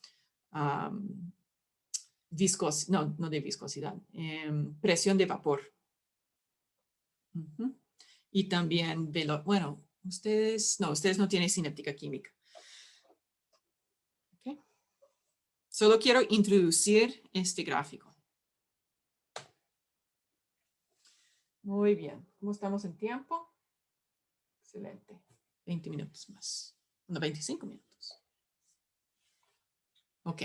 viscosidad, no de viscosidad, presión de vapor. Y también, bueno, ustedes no tienen cinética química. Okay. Solo quiero introducir este gráfico. Muy bien. ¿Cómo estamos en tiempo? Excelente. 20 minutos más. No, 25 minutos. Ok.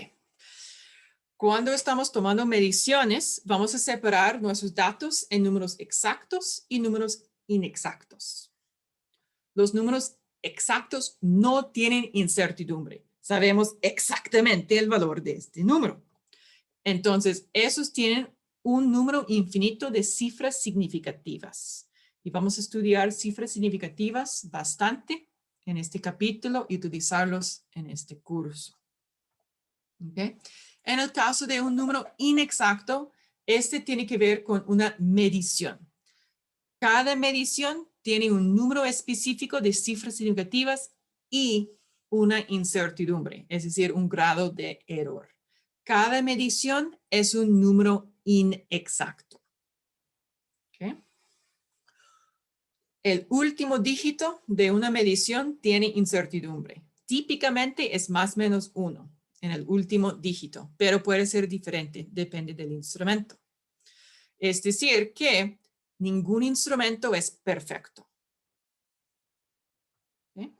Cuando estamos tomando mediciones, vamos a separar nuestros datos en números exactos y números inexactos. Los números exactos no tienen incertidumbre. Sabemos exactamente el valor de este número. Entonces, esos tienen un número infinito de cifras significativas. Y vamos a estudiar cifras significativas bastante en este capítulo y utilizarlos en este curso. ¿Okay? En el caso de un número inexacto, este tiene que ver con una medición. Cada medición tiene un número específico de cifras significativas y una incertidumbre, es decir, un grado de error. Cada medición es un número inexacto. ¿Okay? El último dígito de una medición tiene incertidumbre. Típicamente es más o menos 1 en el último dígito, pero puede ser diferente, depende del instrumento. Es decir, que ningún instrumento es perfecto. ¿Okay?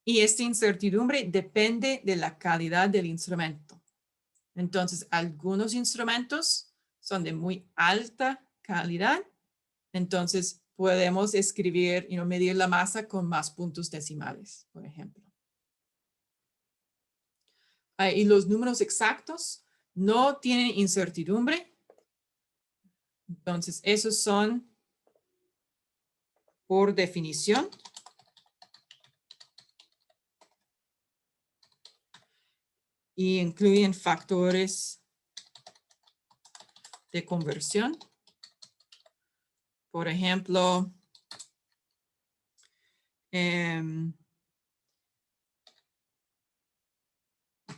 Y esta incertidumbre depende de la calidad del instrumento. Entonces, algunos instrumentos son de muy alta calidad. Entonces, podemos escribir y medir la masa con más puntos decimales, por ejemplo. Y los números exactos no tienen incertidumbre. Entonces, esos son, por definición, y incluyen factores de conversión. Por ejemplo,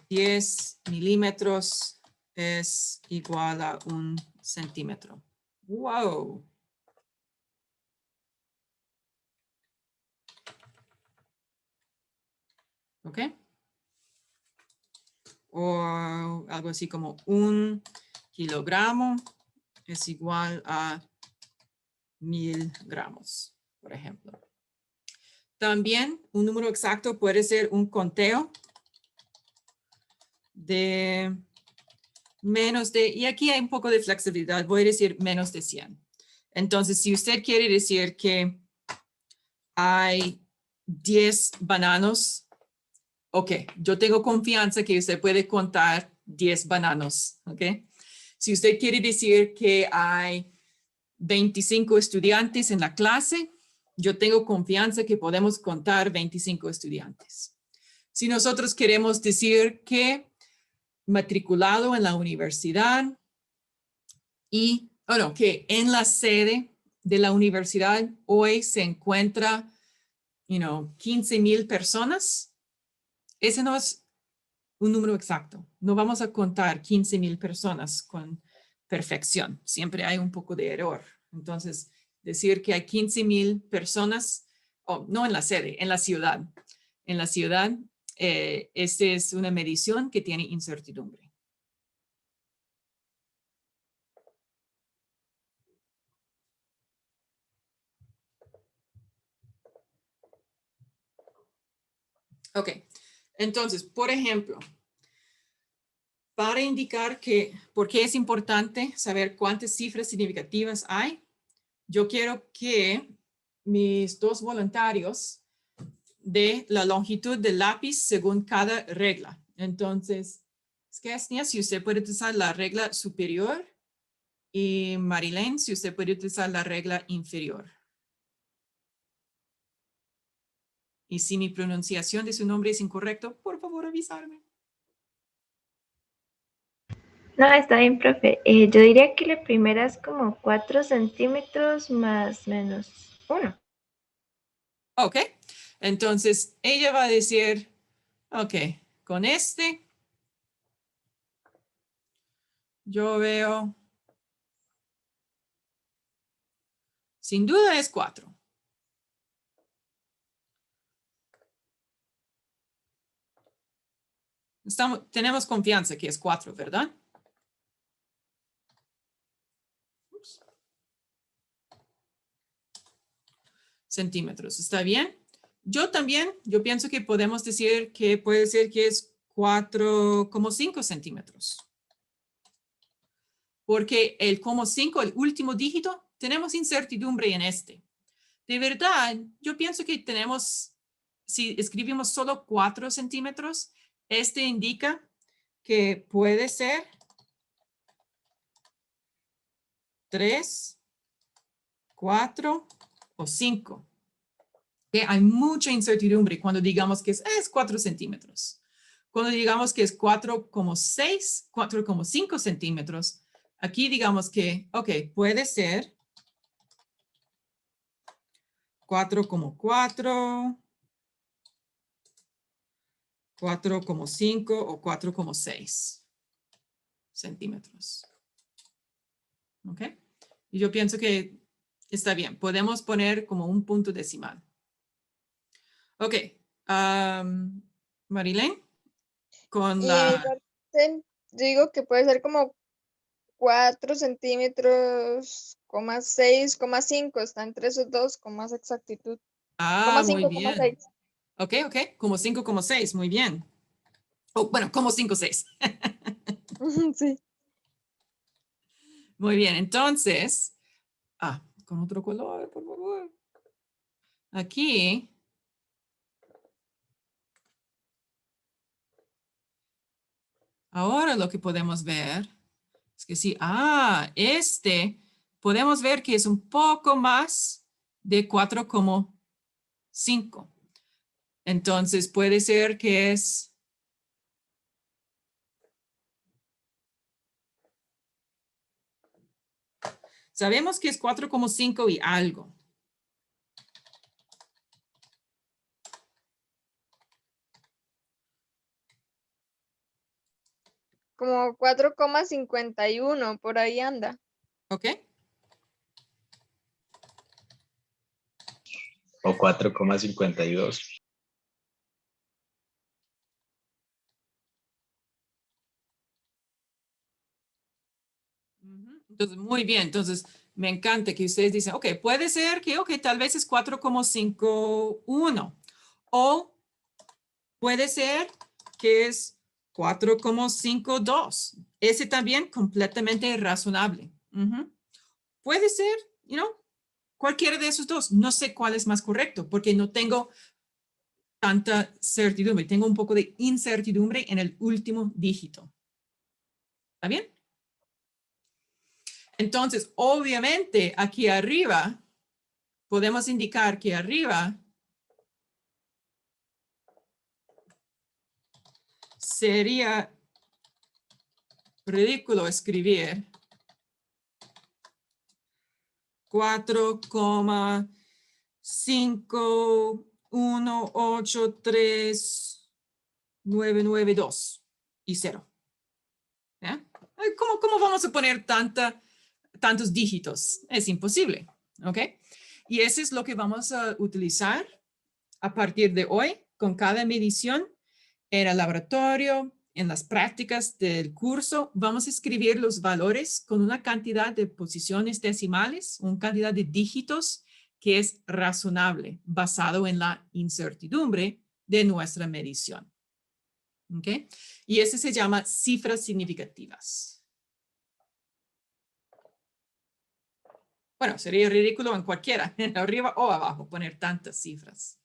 10 milímetros es igual a 1 centímetro. ¡Wow! ¿Ok? O algo así como 1 kilogramo es igual a 1000 gramos, por ejemplo. También un número exacto puede ser un conteo de menos de, y aquí hay un poco de flexibilidad, voy a decir menos de 100. Entonces, si usted quiere decir que hay 10 bananos, ok, yo tengo confianza que usted puede contar 10 bananos, ok. Si usted quiere decir que hay 25 estudiantes en la clase, yo tengo confianza que podemos contar 25 estudiantes. Si nosotros queremos decir que matriculado en la universidad y, que en la sede de la universidad hoy se encuentra, 15,000 personas, ese no es un número exacto. No vamos a contar 15,000 personas con perfección. Siempre hay un poco de error. Entonces, decir que hay 15,000 personas, no en la sede, en la ciudad. En la ciudad, esta es una medición que tiene incertidumbre. Ok, entonces, por ejemplo, para indicar por qué es importante saber cuántas cifras significativas hay, yo quiero que mis dos voluntarios de la longitud del lápiz según cada regla. Entonces, Skesnia, si usted puede utilizar la regla superior y Marilyn, si usted puede utilizar la regla inferior. Y si mi pronunciación de su nombre es incorrecto, por favor avisarme. No, está bien, profe. Yo diría que la primera es como 4 centímetros más menos 1. Ok, entonces ella va a decir, ok, con este, yo veo, sin duda es 4. Tenemos confianza que es 4, ¿verdad? Centímetros, ¿está bien? Yo pienso que podemos decir que puede ser que es 4,5 centímetros. Porque el 5, el último dígito, tenemos incertidumbre en este. De verdad, yo pienso que si escribimos solo 4 centímetros, este indica que puede ser 3, 4 o 5. Que hay mucha incertidumbre cuando digamos que es 4 centímetros. Cuando digamos que es 4,6, 4,5 centímetros, aquí digamos que, puede ser 4,4, 4,5 o 4,6 centímetros. ¿Ok? Y yo pienso que está bien. Podemos poner como un punto decimal. Ok. Marilyn, con la... Yo digo que puede ser como 4 centímetros, 6,5. Está entre esos dos con más exactitud. Muy bien. Ok, como 5,6, muy bien. Bueno, como 5,6. Sí. Muy bien, entonces, con otro color, por favor. Aquí. Ahora lo que podemos ver es que sí, podemos ver que es un poco más de 4,5. Entonces puede ser que es... Sabemos que es 4,5 y algo. Como 4,51, por ahí anda. Ok. O 4,52. Entonces, muy bien. Entonces, me encanta que ustedes dicen, puede ser que, tal vez es 4,51. O puede ser que es 4,52. Ese también completamente razonable. Puede ser, cualquiera de esos dos. No sé cuál es más correcto porque no tengo tanta certidumbre. Tengo un poco de incertidumbre en el último dígito. ¿Está bien? Entonces, obviamente, aquí arriba, podemos indicar que arriba sería ridículo escribir 4,5183992 y 0. ¿Ya? ¿Cómo vamos a poner tantos dígitos? Es imposible, ¿ok? Y eso es lo que vamos a utilizar a partir de hoy con cada medición en el laboratorio, en las prácticas del curso. Vamos a escribir los valores con una cantidad de posiciones decimales, una cantidad de dígitos que es razonable, basado en la incertidumbre de nuestra medición. ¿Ok? Y ese se llama cifras significativas. Bueno, sería ridículo en cualquiera, en arriba o abajo, poner tantas cifras.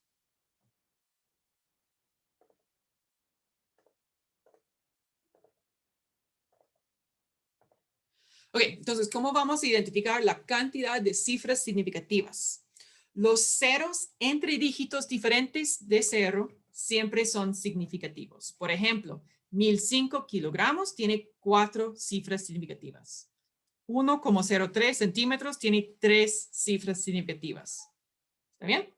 Ok, entonces, ¿cómo vamos a identificar la cantidad de cifras significativas? Los ceros entre dígitos diferentes de 0 siempre son significativos. Por ejemplo, 1005 kilogramos tiene 4 cifras significativas. 1,03 centímetros tiene 3 cifras significativas. ¿Está bien?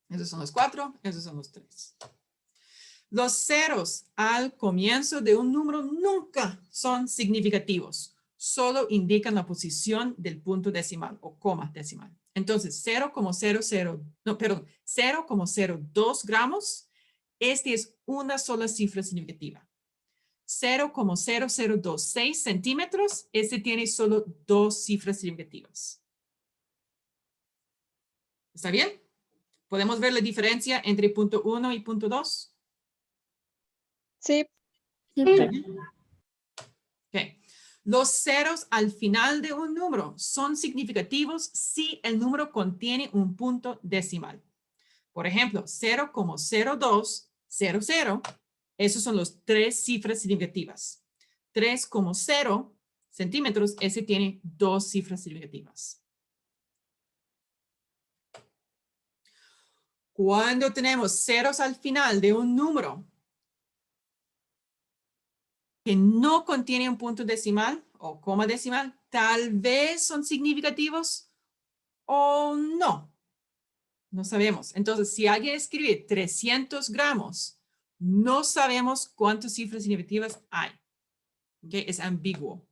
Esos son los 4, esos son los 3. Los ceros al comienzo de un número nunca son significativos. Solo indican la posición del punto decimal o coma decimal. Entonces, 0,02 gramos, este es una sola cifra significativa. 0,0026 centímetros, este tiene solo 2 cifras significativas. ¿Está bien? ¿Podemos ver la diferencia entre punto 1 y punto 2? Sí. Okay. Los ceros al final de un número son significativos si el número contiene un punto decimal. Por ejemplo, 0,0200, esos son los 3 cifras significativas. 3,0 centímetros, ese tiene 2 cifras significativas. Cuando tenemos ceros al final de un número que no contiene un punto decimal o coma decimal, tal vez son significativos o no. No sabemos. Entonces, si alguien escribe 300 gramos, no sabemos cuántas cifras significativas hay. ¿Okay? Es ambiguo.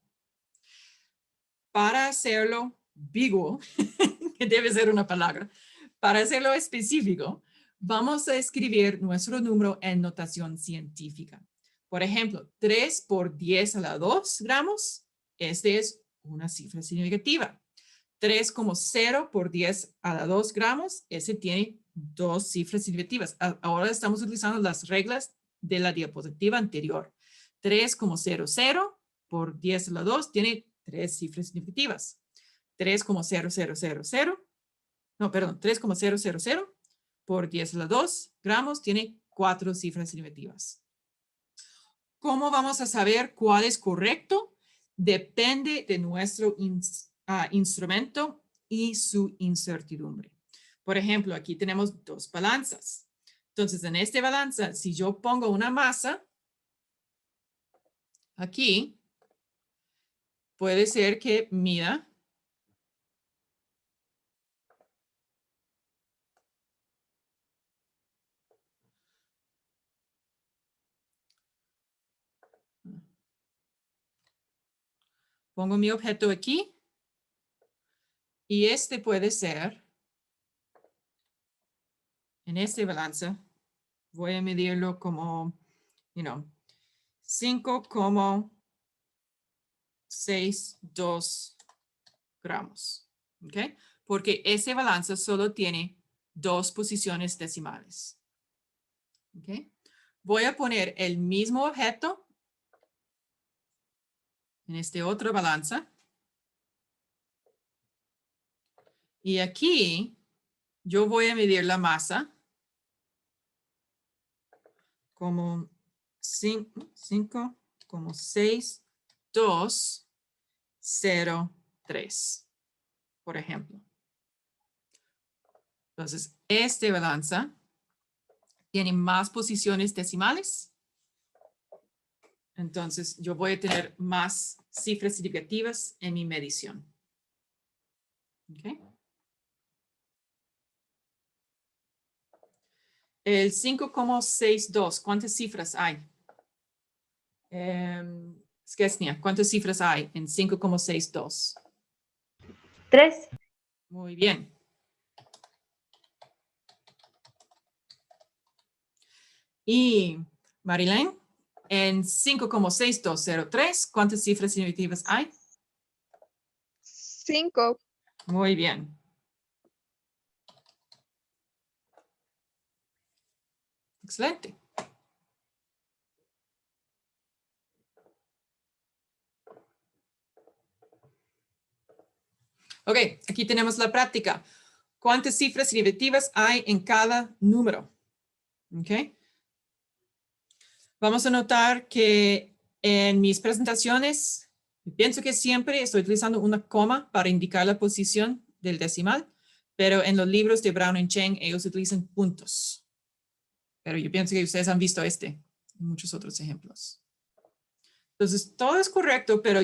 Para hacerlo ambiguo, que debe ser una palabra, para hacerlo específico, vamos a escribir nuestro número en notación científica. Por ejemplo, 3 por 10 a la 2 gramos, este es una cifra significativa. 3,0 por 10 a la 2 gramos, ese tiene 2 cifras significativas. Ahora estamos utilizando las reglas de la diapositiva anterior. 3,00 por 10 a la 2 tiene 3 cifras significativas. 3,0000, no, perdón, 3,000 por 10 a la 2 gramos tiene 4 cifras significativas. ¿Cómo vamos a saber cuál es correcto? Depende de nuestro instrumento y su incertidumbre. Por ejemplo, aquí tenemos 2 balanzas. Entonces, en esta balanza, si yo pongo una masa, aquí, puede ser que mida pongo mi objeto aquí y este puede ser, en esta balanza, voy a medirlo como, 5,62 gramos, ¿ok? Porque esa balanza solo tiene 2 posiciones decimales, ¿ok? Voy a poner el mismo objeto en esta otra balanza. Y aquí yo voy a medir la masa como 5,6203, por ejemplo. Entonces, esta balanza tiene más posiciones decimales. Entonces, yo voy a tener más cifras significativas en mi medición. ¿Ok? El 5,62, ¿cuántas cifras hay? Skesnia, ¿cuántas cifras hay en 5,62? 3. Muy bien. Y Marilyn, en 5,6203, ¿cuántas cifras significativas hay? 5. Muy bien. Excelente. Ok, aquí tenemos la práctica. ¿Cuántas cifras significativas hay en cada número? Ok. Vamos a notar que en mis presentaciones, pienso que siempre estoy utilizando una coma para indicar la posición del decimal, pero en los libros de Brown y Cheng ellos utilizan puntos. Pero yo pienso que ustedes han visto y muchos otros ejemplos. Entonces, todo es correcto, pero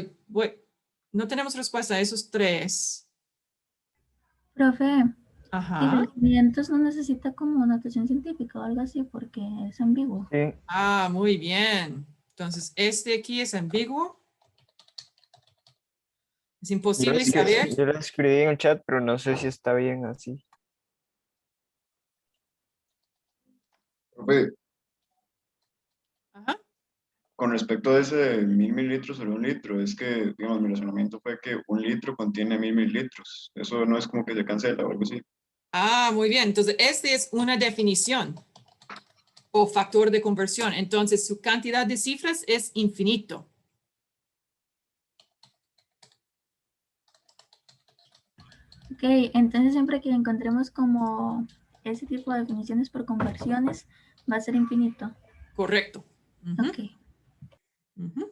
no tenemos respuesta a esos 3. Profe, y Ajá. el 500 no necesita como notación científica o algo así porque es ambiguo. Sí. Ah, muy bien. Entonces, este aquí es ambiguo. Es imposible saber. Yo lo escribí en el chat, pero no sé si está bien así. Profe, Ajá. con respecto a ese de 1000 mililitros sobre 1 litro, es que, digamos, mi razonamiento fue que 1 litro contiene 1000 mililitros. Eso no es como que se cancela o algo así. Ah, muy bien. Entonces, este es una definición o factor de conversión. Entonces, su cantidad de cifras es infinito. Ok, entonces siempre que encontremos como ese tipo de definiciones por conversiones, va a ser infinito. Correcto. Ujú. Ok. Ujú.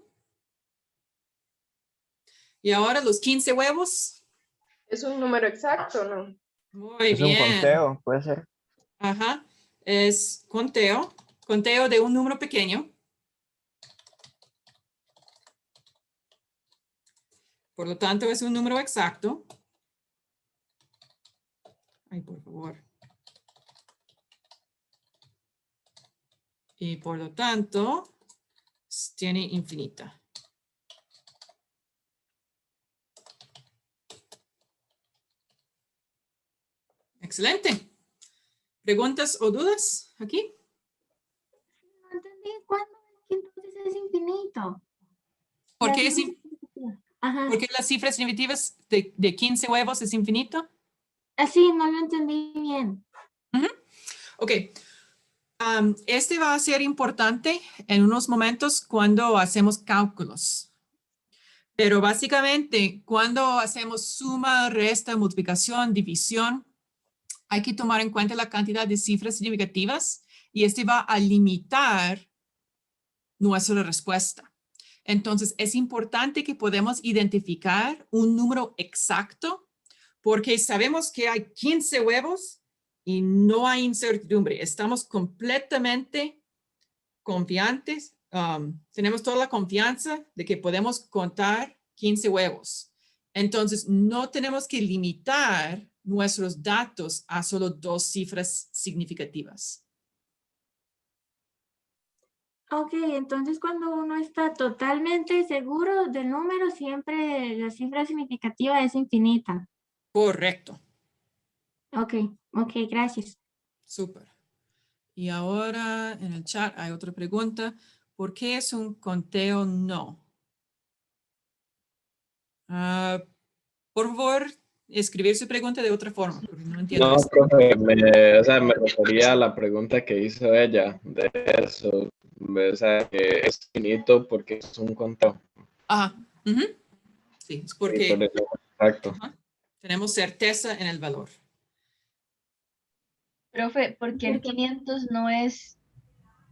Y ahora los 15 huevos. Es un número exacto, ¿no? Muy Es bien. un conteo, puede ser. Ajá. Es conteo. Conteo de un número pequeño. Por lo tanto, es un número exacto. Ay, por favor. Y por lo tanto, tiene infinita. Excelente. ¿Preguntas o dudas aquí? No entendí cuándo entonces es infinito. ¿Por qué, Ajá. ¿por qué las cifras significativas de 15 huevos es infinito? Así, no lo entendí bien. Ok. Este va a ser importante en unos momentos cuando hacemos cálculos. Pero básicamente, cuando hacemos suma, resta, multiplicación, división, hay que tomar en cuenta la cantidad de cifras significativas y este va a limitar nuestra respuesta. Entonces, es importante que podamos identificar un número exacto porque sabemos que hay 15 huevos y no hay incertidumbre. Estamos completamente confiantes, tenemos toda la confianza de que podemos contar 15 huevos. Entonces, no tenemos que limitar nuestros datos a solo 2 cifras significativas. Ok, entonces cuando uno está totalmente seguro del número, siempre la cifra significativa es infinita. Correcto. Ok, gracias. Súper. Y ahora en el chat hay otra pregunta. ¿Por qué es un conteo no? Por favor, escribir su pregunta de otra forma, porque no entiendo No, esto. profe, me refería a la pregunta que hizo ella de eso. O sea, que es finito porque es un conteo. Ajá. Sí, es porque Sí, por eso, exacto. tenemos certeza en el valor. Profe, ¿por qué el 500 no es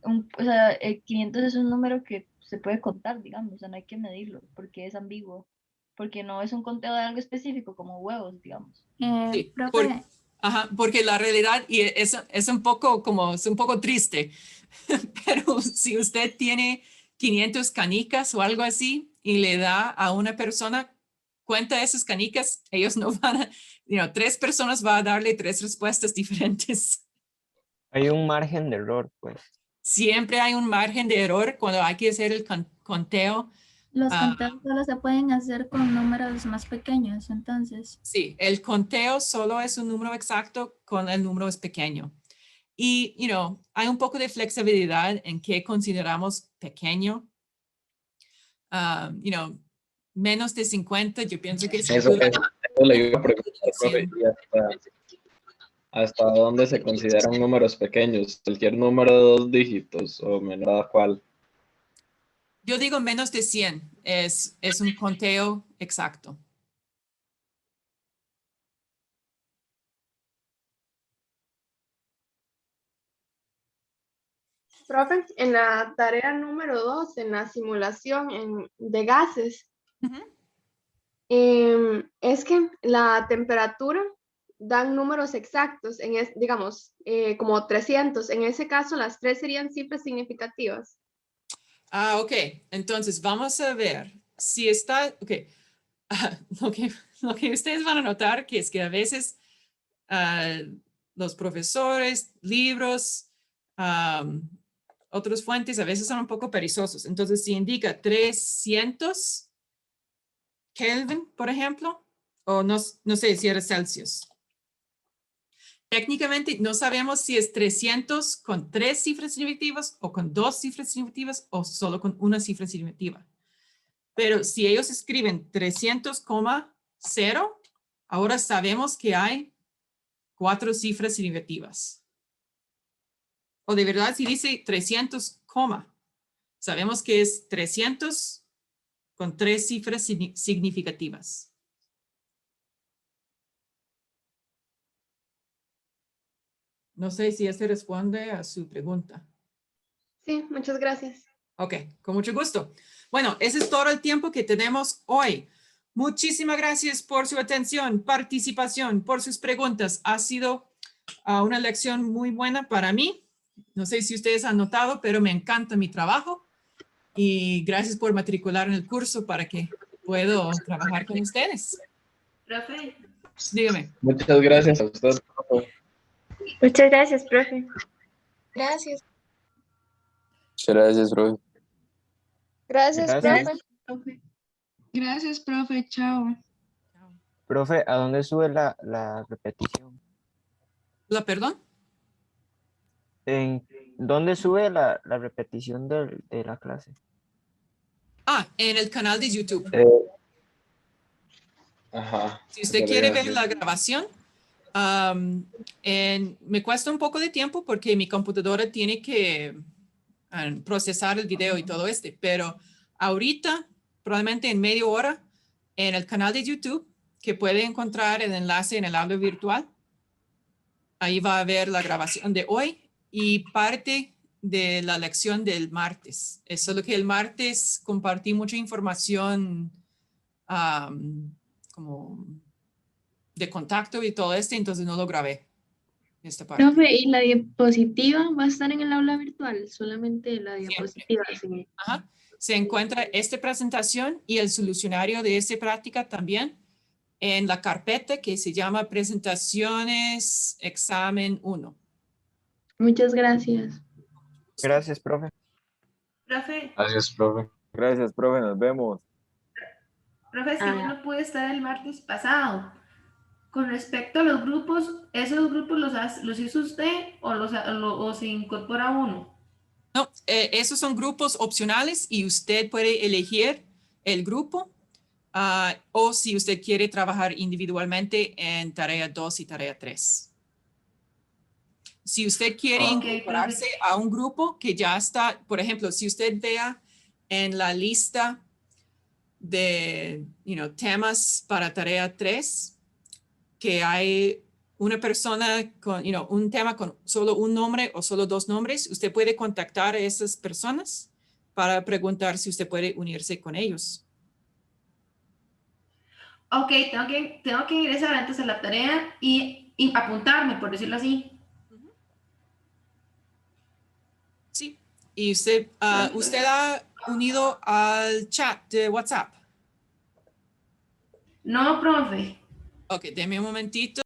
o sea, el 500 es un número que se puede contar, digamos, o sea, no hay que medirlo, porque es ambiguo, porque no es un conteo de algo específico, como huevos, digamos. Sí, Profe, Ajá, porque la realidad, y es un poco es un poco triste, pero si usted tiene 500 canicas o algo así y le da a una persona cuenta de esas canicas, ellos no van a, 3 personas van a darle 3 respuestas diferentes. Hay un margen de error, pues. Siempre hay un margen de error cuando hay que hacer el conteo. Los conteos solo se pueden hacer con números más pequeños, entonces. Sí, el conteo solo es un número exacto con el número es pequeño. Y, hay un poco de flexibilidad en qué consideramos pequeño. Menos de 50, yo pienso que Eso le iba a preguntar, profe, y hasta dónde se consideran números pequeños, cualquier número de 2 dígitos o menor a cuál. Yo digo menos de 100 es un conteo exacto. Profe, en la tarea número 2, en la simulación de gases, es que la temperatura dan números exactos, digamos, como 300. En ese caso, las 3 serían cifras significativas. Ok. Entonces, vamos a ver si está, ok. Lo que ustedes van a notar que es que a veces los profesores, libros, otras fuentes a veces son un poco perezosos. Entonces, si indica 300 Kelvin, por ejemplo, o no sé si era Celsius. Técnicamente no sabemos si es 300 con 3 cifras significativas o con 2 cifras significativas o solo con una cifra significativa. Pero si ellos escriben 300,0, ahora sabemos que hay 4 cifras significativas. O de verdad, si dice 300, sabemos que es 300 con 3 cifras significativas. No sé si este responde a su pregunta. Sí, muchas gracias. Ok, con mucho gusto. Bueno, ese es todo el tiempo que tenemos hoy. Muchísimas gracias por su atención, participación, por sus preguntas. Ha sido una lección muy buena para mí. No sé si ustedes han notado, pero me encanta mi trabajo. Y gracias por matricular en el curso para que puedo trabajar con ustedes. Profe. Dígame. Muchas gracias a usted, profe. Muchas gracias, profe. Gracias. Muchas gracias, profe. Gracias, profe. Gracias, profe. Chao. Profe, ¿a dónde sube la repetición? ¿La perdón? ¿En dónde sube la repetición de la clase? En el canal de YouTube. Ajá. Si usted quiere ver la grabación, me cuesta un poco de tiempo porque mi computadora tiene que procesar el video y todo pero ahorita, probablemente en media hora, en el canal de YouTube, que puede encontrar el enlace en el aula virtual, ahí va a ver la grabación de hoy y parte de la lección del martes. Es solo que el martes compartí mucha información como de contacto y todo entonces no lo grabé. Esta parte. Profe, ¿y la diapositiva va a estar en el aula virtual? Solamente la diapositiva. Sí. Ajá. Se encuentra esta presentación y el solucionario de esta práctica también en la carpeta que se llama Presentaciones Examen 1. Muchas gracias. Gracias, profe. Profe. Gracias, profe. Gracias, profe. Nos vemos. Profe, es que yo no pude estar el martes pasado. Con respecto a los grupos, ¿esos grupos los hizo usted o se incorpora uno? No, esos son grupos opcionales y usted puede elegir el grupo o si usted quiere trabajar individualmente en tarea 2 y tarea 3. Si usted quiere incorporarse a un grupo que ya está, por ejemplo, si usted vea en la lista de temas para tarea 3, que hay una persona con un tema con solo un nombre o solo 2 nombres, usted puede contactar a esas personas para preguntar si usted puede unirse con ellos. Ok, tengo que ingresar antes a la tarea y apuntarme, por decirlo así. Sí. Y usted ha unido al chat de WhatsApp. No, profe. Ok, deme un momentito.